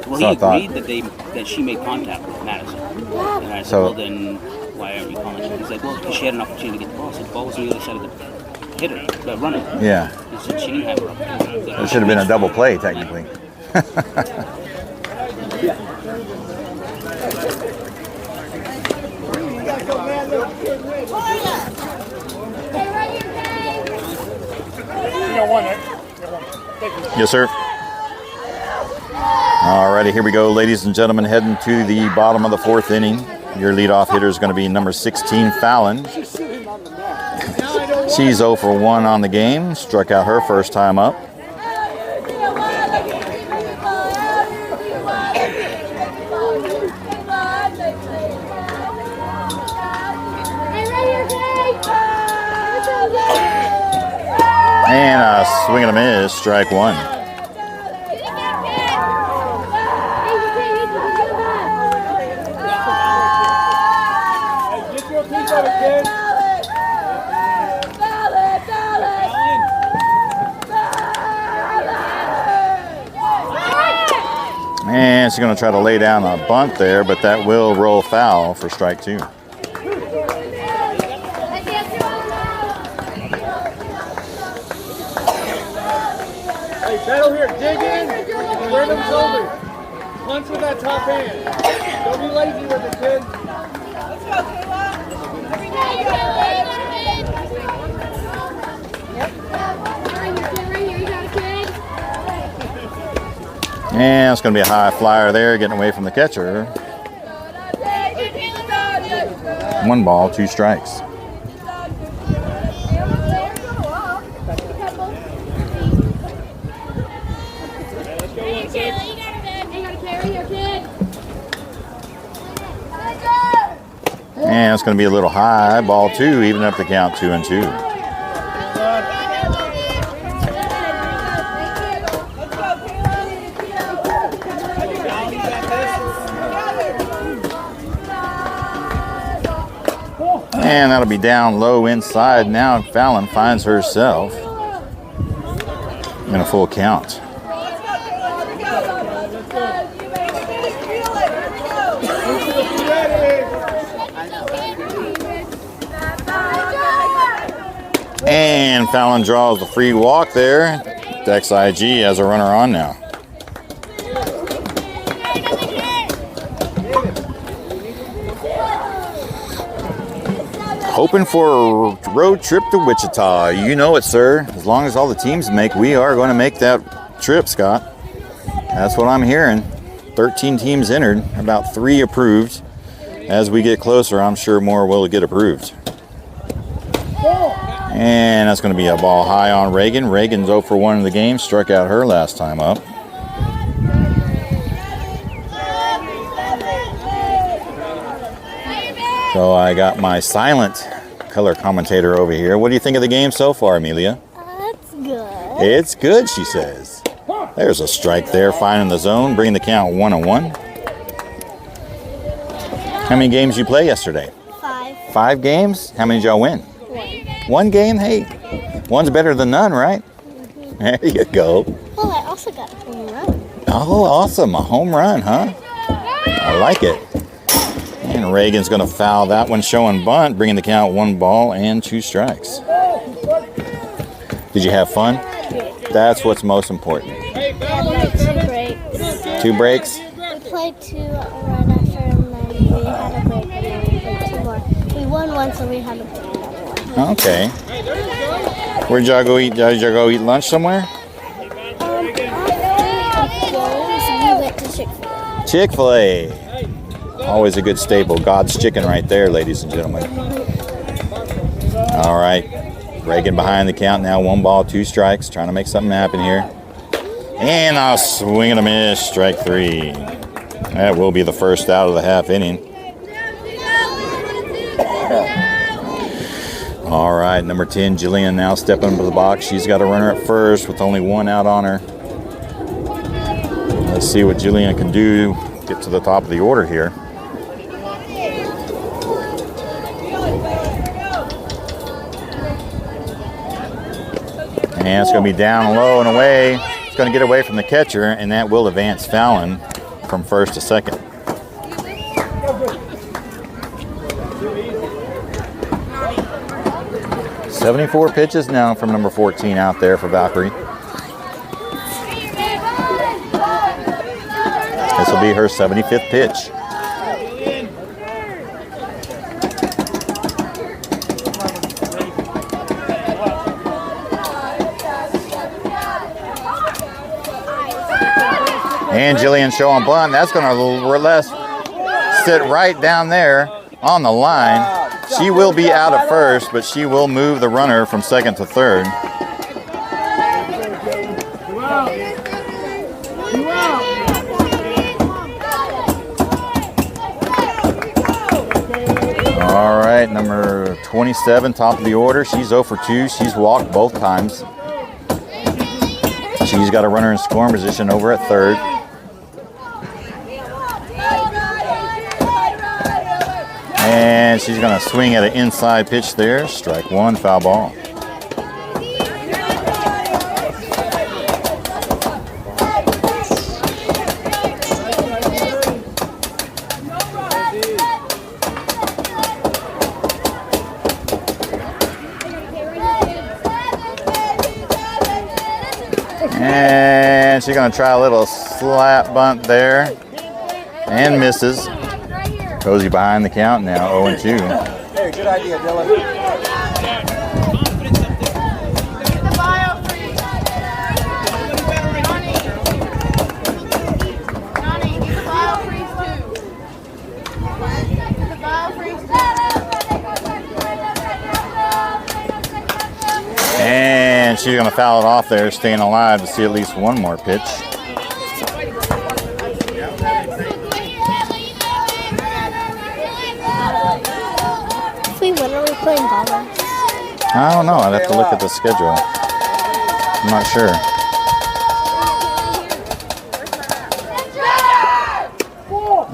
Well, So I he thought- agreed that she made contact with Madison. And I said, So- well, then why aren't you calling it? He's like, well, because she had an opportunity to get the ball. I said, the ball was on the other side of the hitter, the runner. Yeah, He said she didn't have her opportunity. it should have been a double play, technically. You got 1, right? Yes, sir. Alrighty, here we go, ladies and gentlemen, heading to the bottom of the 4th inning. Your leadoff hitter is going to be number 16, Fallon. She's 0 for 1 on the game. Struck out her first time up. And a swing and a miss, strike 1. chance you're going to try to lay down a bunt there, but that will roll foul for strike 2. Hey, settle here. Dig in. Square them shoulders. Punch with that top hand. Don't be lazy with it, kid. Let's go, Kayla. And it's going to be a high flyer there, getting away from the catcher. 1 ball, 2 strikes. And it's going to be a little high, ball 2, even up the count 2-2. And that'll be down low inside. Now Fallon finds herself in a full count. And Fallon draws the free walk there. Dex IG has a runner on now. Hoping for a road trip to Wichita. You know it, sir. As long as all the teams make, we are going to make that trip, Scott. That's what I'm hearing. 13 teams entered, about 3 approved. As we get closer, I'm sure more will get approved. And that's going to be a ball high on Reagan. Reagan's 0 for 1 in the game. Struck out her last time up. So I got my silent color commentator over here. What do you think of the game so far, Amelia? It's good. It's good, she says. There's a strike there, finding the zone, bringing the count 1-1. How many games did you play yesterday? 5. 5 games? How many did y'all win? 1. 1 game? Hey, one's better than none, right? There you go. Oh, I also got a home run. Oh, awesome. A home run, huh? I like it. And Reagan's going to foul that one, showing bunt, bringing the count 1 ball and 2 strikes. Did you have fun? That's what's most important. We had 2 breaks. 2 breaks? We played 2 right after, and then we had a break, and then we played 2 more. We won 1, so we had to play another 1. Okay. Where'd y'all go eat? Did y'all go eat lunch somewhere? After we went to Chick-fil-A. Chick-fil-A. Always a good staple. God's chicken right there, ladies and gentlemen. All right. Reagan behind the count now. 1 ball, 2 strikes. Trying to make something happen here. And a swing and a miss. Strike 3. That will be the first out of the half inning. All right. Number 10, Jillian now stepping into the box. She's got a runner at first with only 1 out on her. Let's see what Jillian can do. Get to the top of the order here. And it's going to be down low and away. It's going to get away from the catcher, and that will advance Fallon from first to second. "74 pitches now from number 14 out there for Valkyrie. This will be her 75th pitch. And Jillian showing bunt. That's going to sit right down there on the line. She will be out at first, but she will move the runner from second to third. All right, number 27, top of the order. She's 0 for 2. She's walked both times. She's got a runner in scoring position over at third. And she's going to swing at an inside pitch there. Strike 1, foul ball. she's going to try a little slap bunt there. And misses. Cozy behind the count now, 0-2. Hey, good idea, Dylan. And she's going to foul it off there, staying alive to see at least one more pitch. If we win, are we playing ball? I don't know. I'd have to look at the schedule. I'm not sure.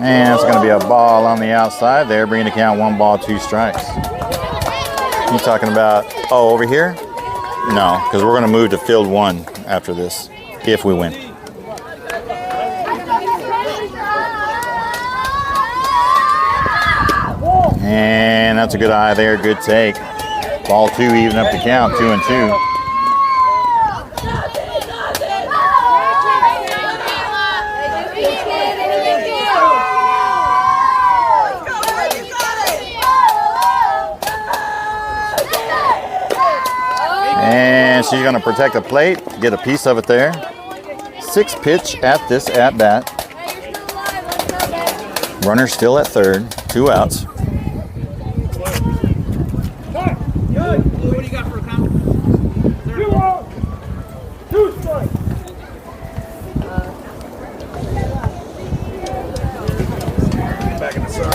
And it's going to be a ball on the outside there, bringing the count 1 ball, 2 strikes. You talking about, oh, over here? No, because we're going to move to field 1 after this, if we win. And that's a good eye there, good take. Ball 2, even up the count, 2-2. And she's going to protect the plate, get a piece of it there. 6 pitch at this at bat. Runner still at third, 2 outs. What do you got for a count? 2 out. 2 strikes. Back in the sun.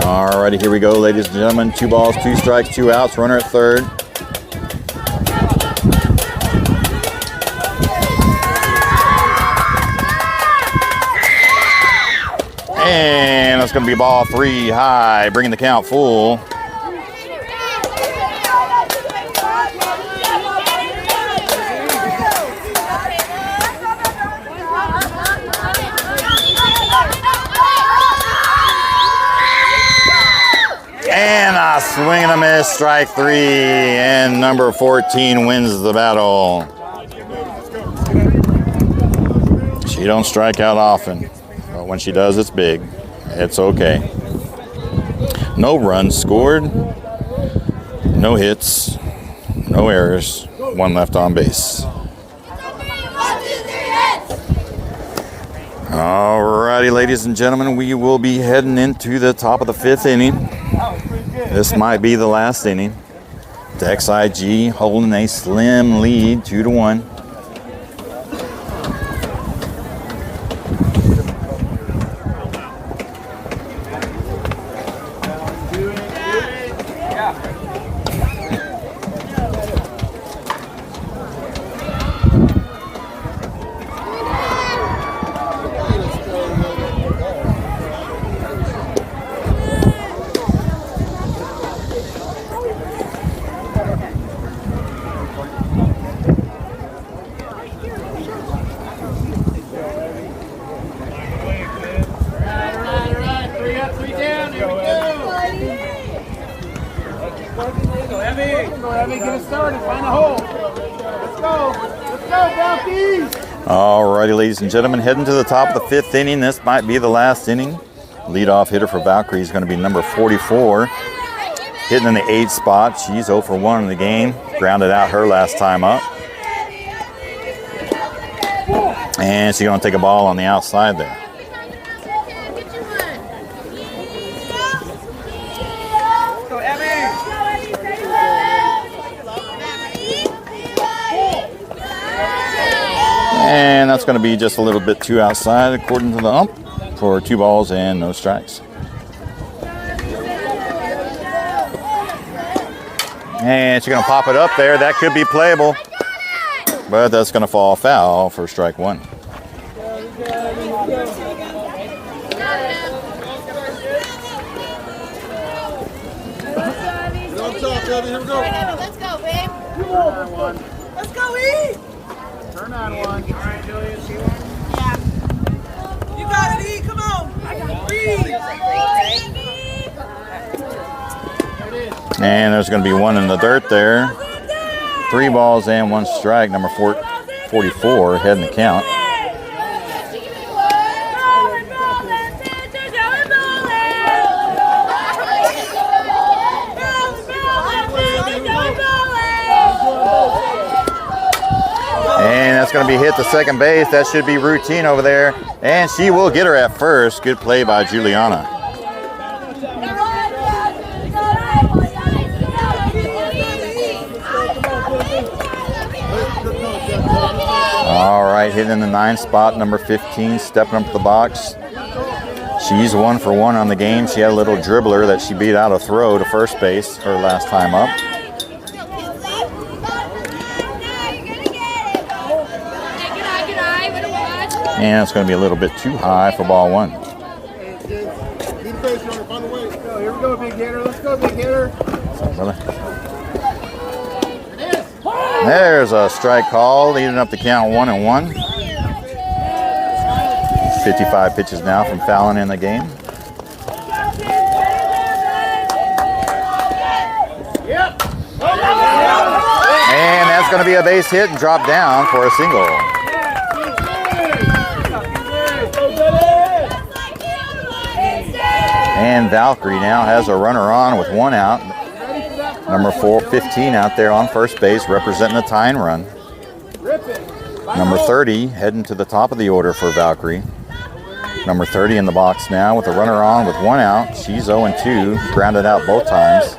Alrighty, here we go, ladies and gentlemen. 2 balls, 2 strikes, 2 outs. Runner at third. And that's going to be ball 3 high, bringing the count full. And a swing and a miss, strike 3, and number 14 wins the battle. She don't strike out often, but when she does, it's big. It's okay. No runs scored, no hits, no errors, 1 left on base. Alrighty, ladies and gentlemen, we will be heading into the top of the 5th inning. This might be the last inning. Dex IG holding a slim lead, 2-1. Alrighty, ladies and gentlemen, heading to the top of the 5th inning. This might be the last inning. Leadoff hitter for Valkyrie is going to be number 44. Hitting in the 8th spot. She's 0 for 1 in the game. Grounded out her last time up. And she's going to take a ball on the outside there. And that's going to be just a little bit too outside according to the ump for 2 balls and no strikes. And she's going to pop it up there. That could be playable. But that's going to fall foul for strike 1. Let's go, babe. Let's go, E. Turn on 1. All right, Julia, see 1? Yeah. You got it, E. Come on. I got 3. And there's going to be one in the dirt there. 3 balls and 1 strike. Number 44 heading the count. And that's going to be hit to second base. That should be routine over there. And she will get her at first. Good play by Juliana. All right, hitting in the 9th spot, number 15, stepping up to the box. She's 1 for 1 on the game. She had a little dribbler that she beat out a throw to first base her last time up. And it's going to be a little bit too high for ball 1. Here we go, big hitter. Let's go, big hitter. There's a strike call, leading up the count 1-1. 55 pitches now from Fallon in the game. And that's going to be a base hit and drop down for a single. And Valkyrie now has a runner on with 1 out. Number 15 out there on first base representing a tying run. Number 30 heading to the top of the order for Valkyrie. Number 30 in the box now with a runner on with 1 out. She's 0-2, grounded out both times.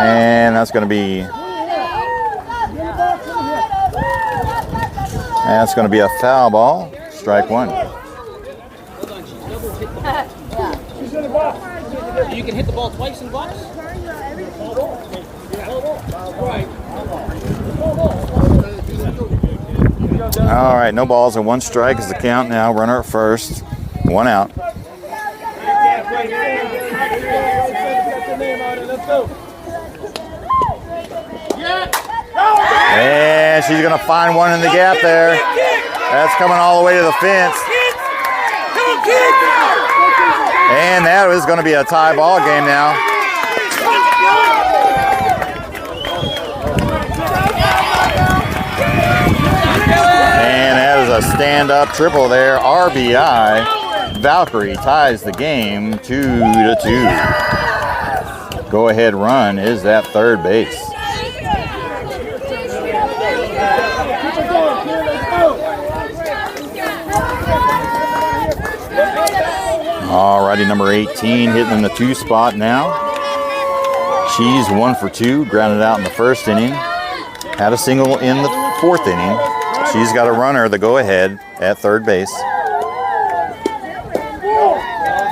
And that's going to be a foul ball. Strike 1. You can hit the ball twice in the box? All right, no balls and 1 strike is the count now. Runner at first, 1 out. And she's going to find one in the gap there. That's coming all the way to the fence. And that is going to be a tie ball game now. And that is a stand-up triple there. RBI. Valkyrie ties the game 2-2. Go-ahead run is at third base. Alrighty, number 18 hitting in the 2 spot now. She's 1 for 2, grounded out in the first inning. Had a single in the 4th inning. She's got a runner, the go-ahead, at third base.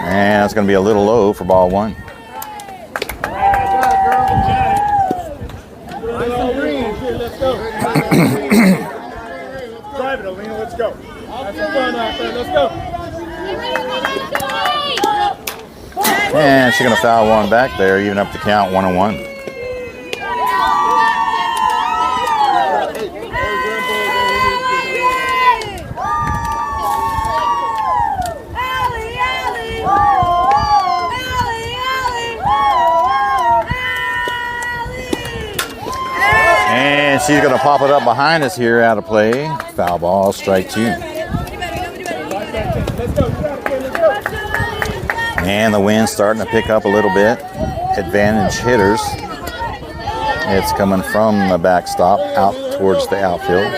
And it's going to be a little low for ball 1. Drive it, Alina. Let's go. Have some fun out there. Let's go. And she's going to foul one back there, even up the count 1-1. And she's going to pop it up behind us here out of play. Foul ball, strike 2. And the wind's starting to pick up a little bit. Advantage hitters. It's coming from the backstop out towards the outfield.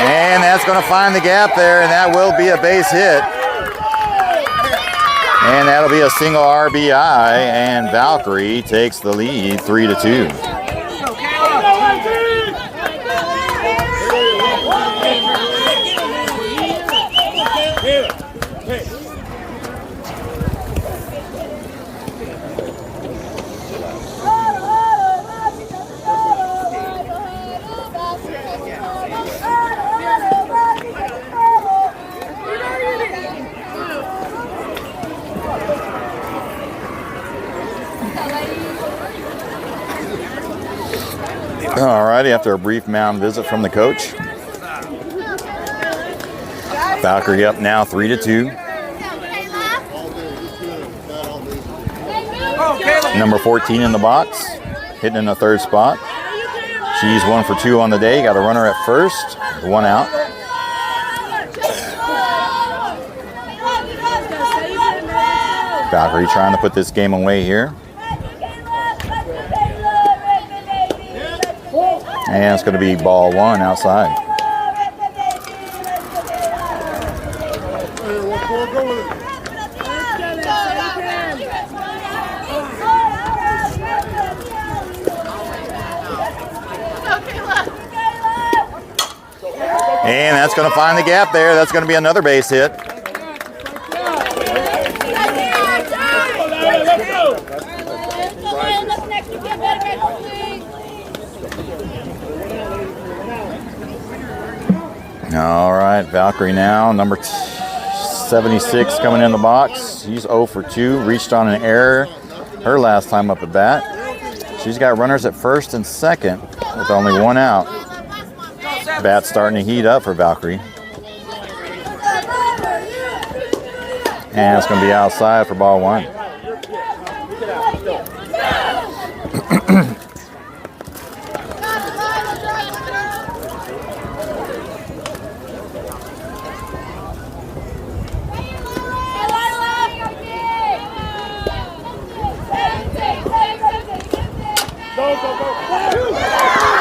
And that's going to find the gap there, and that will be a base hit. And that'll be a single RBI, and Valkyrie takes the lead 3-2. All righty, after a brief mound visit from the coach. Valkyrie up now 3-2. Number 14 in the box, hitting in the third spot. She's 1 for 2 on the day. Got a runner at first, 1 out. Valkyrie trying to put this game away here. And it's going to be ball 1 outside. And that's going to find the gap there. That's going to be another base hit. All right, Valkyrie now, number 76 coming in the box. She's 0 for 2, reached on an error her last time up at bat. She's got runners at first and second with only 1 out. Bat's starting to heat up for Valkyrie. And it's going to be outside for ball 1.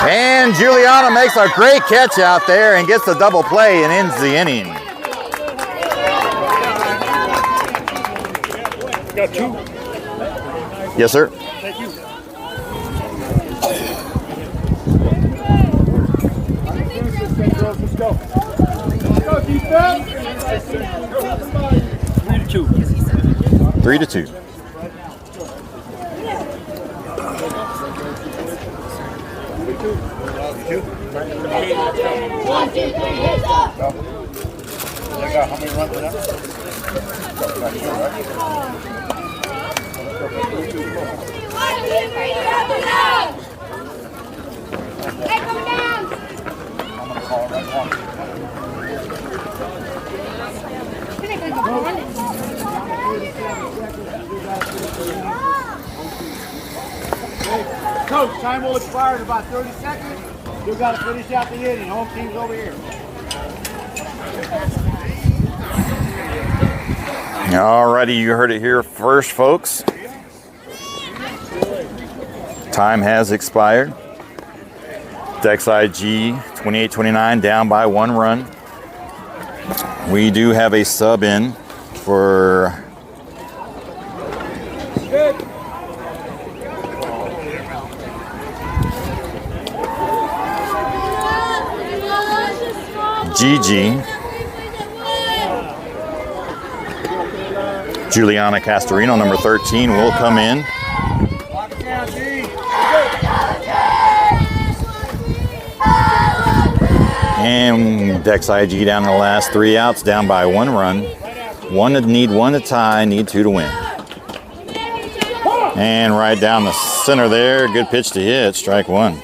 And Juliana makes a great catch out there and gets the double play and ends the inning. Got 2. Yes, sir. Thank you. Let's go. Let's go, defense. 3-2. 3-2. How many runs is that? Coach, time will expire in about 30 seconds. You've got to finish out the inning. Home team's over here. Alrighty, you heard it here first, folks. Time has expired. Dex IG 28-29 down by 1 run. We do have a sub in for Gigi. Juliana Castorino, number 13, will come in. And Dex IG down to the last 3 outs, down by 1 run. 1 to tie, need 2 to win. And right down the center there, good pitch to hit, strike 1.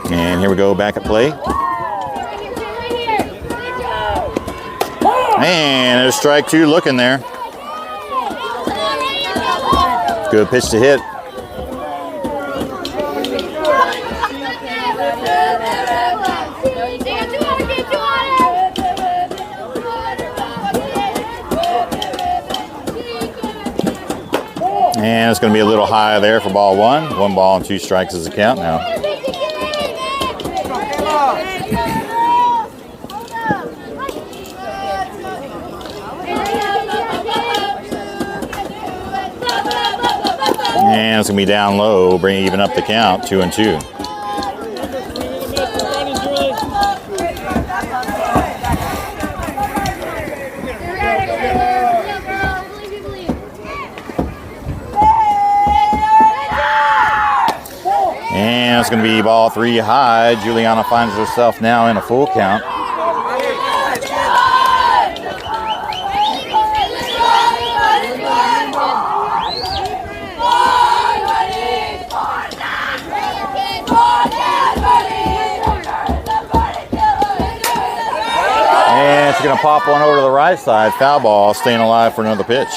And here we go, back at play. And there's strike 2 looking there. Good pitch to hit. And it's going to be a little high there for ball 1. 1 ball and 2 strikes is the count now. And it's going to be down low, bring even up the count, 2-2. And it's going to be ball 3 high. Juliana finds herself now in a full count. And she's going to pop one over to the right side. Foul ball, staying alive for another pitch.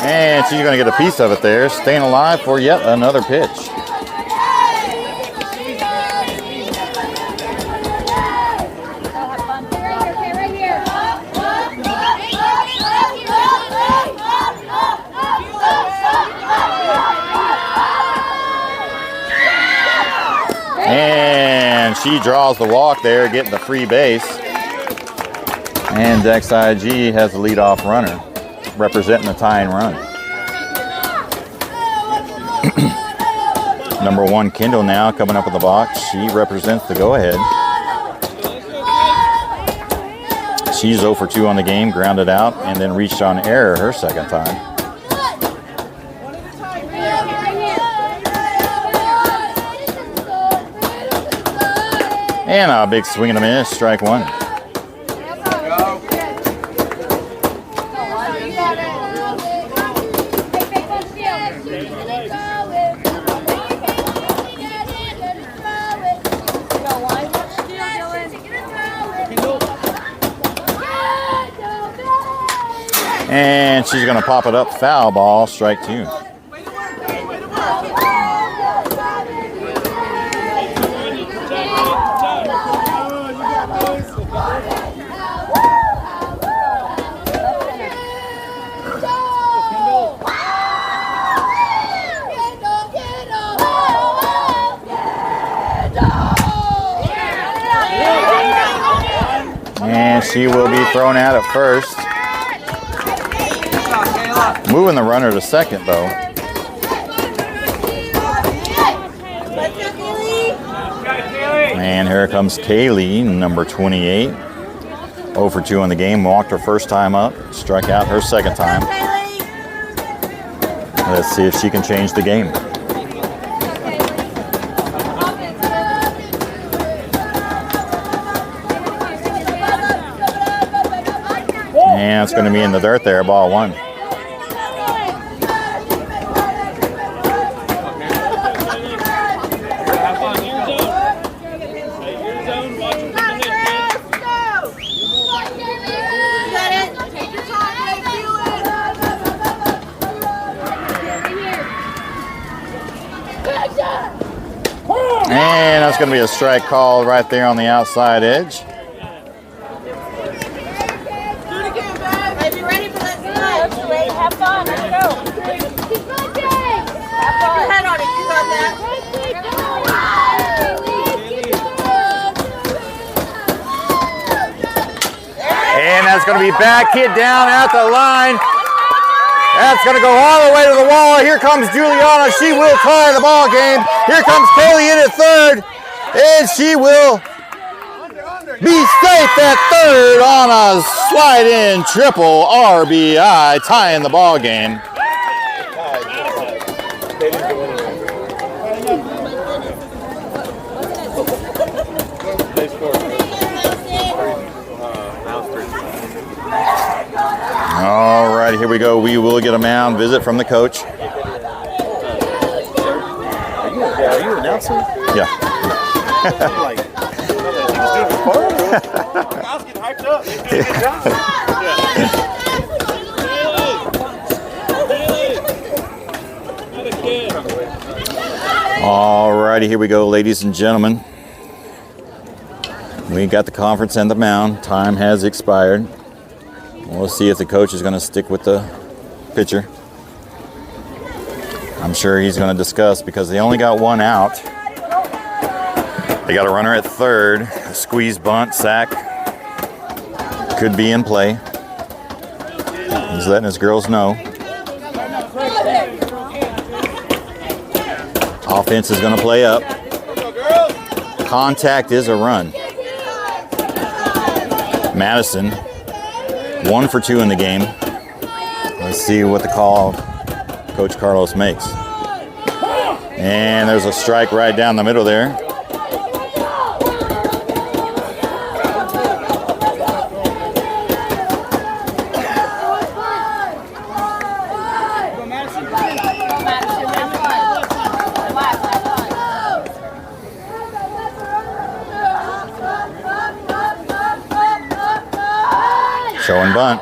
And she's going to get a piece of it there, staying alive for yet another pitch. And she draws the walk there, getting the free base. And Dex IG has the leadoff runner, representing the tying run. Number 1, Kendall now coming up with the box. She represents the go-ahead. She's 0 for 2 on the game, grounded out, and then reached on error her second time. And a big swing and a miss, strike 1. And she's going to pop it up, foul ball, strike 2. And she will be thrown out at first. Moving the runner to second, though. And here comes Kaylee, number 28. 0 for 2 on the game. Walked her first time up. Struck out her second time. Let's see if she can change the game. And it's going to be in the dirt there, ball 1. And that's going to be a strike call right there on the outside edge. Have fun. Let's go. Have fun. Head on it. You got that. And that's going to be back hit down at the line. That's going to go all the way to the wall. Here comes Juliana. She will tie the ball game. Here comes Kaylee in at third. And she will be safe at third on a slide-in triple RBI, tying the ball game. All right, here we go. We will get a mound visit from the coach. Are you announcing? Yeah. I was getting hyped up. Good job. All righty, here we go, ladies and gentlemen. We got the conference and the mound. Time has expired. We'll see if the coach is going to stick with the pitcher. I'm sure he's going to discuss because they only got one out. They got a runner at third. A squeeze bunt, sack. Could be in play. He's letting his girls know. Offense is going to play up. Contact is a run. Madison, 1 for 2 in the game. Let's see what the call Coach Carlos makes. And there's a strike right down the middle there. Showing bunt.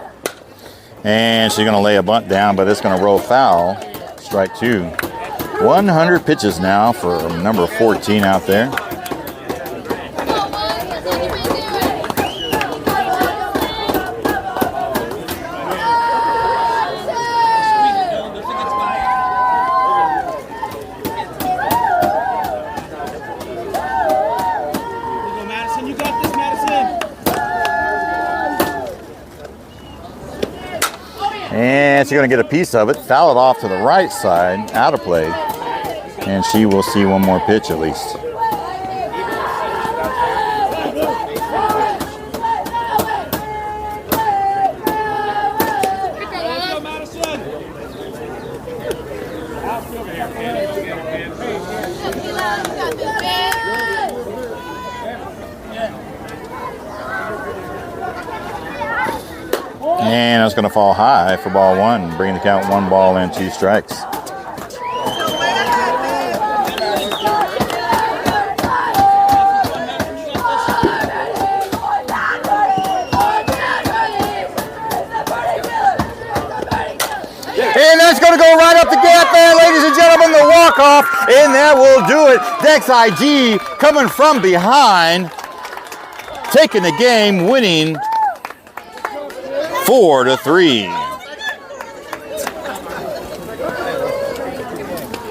And she's going to lay a bunt down, but it's going to roll foul. Strike 2. 100 pitches now for number 14 out there. Madison, you got this, Madison. And she's going to get a piece of it, foul it off to the right side, out of play. And she will see one more pitch at least. And it's going to fall high for ball 1, bringing the count 1 ball and 2 strikes. And that's going to go right up the gap there, ladies and gentlemen, the walk-off, and that will do it. Dex IG coming from behind, taking the game, winning 4-3.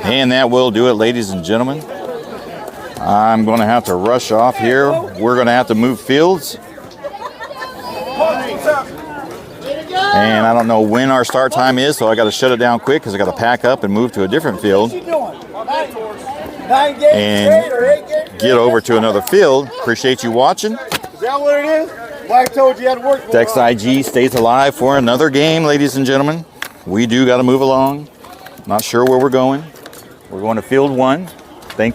And that will do it, ladies and gentlemen. I'm going to have to rush off here. We're going to have to move fields. And I don't know when our start time is, so I got to shut it down quick because I got to pack up and move to a different field and get over to another field. Appreciate you watching. Is that what it is? Wife told you had to work for Dex IG stays alive for another game, ladies and gentlemen. We do got to move along. Not sure where we're going. We're going to field 1.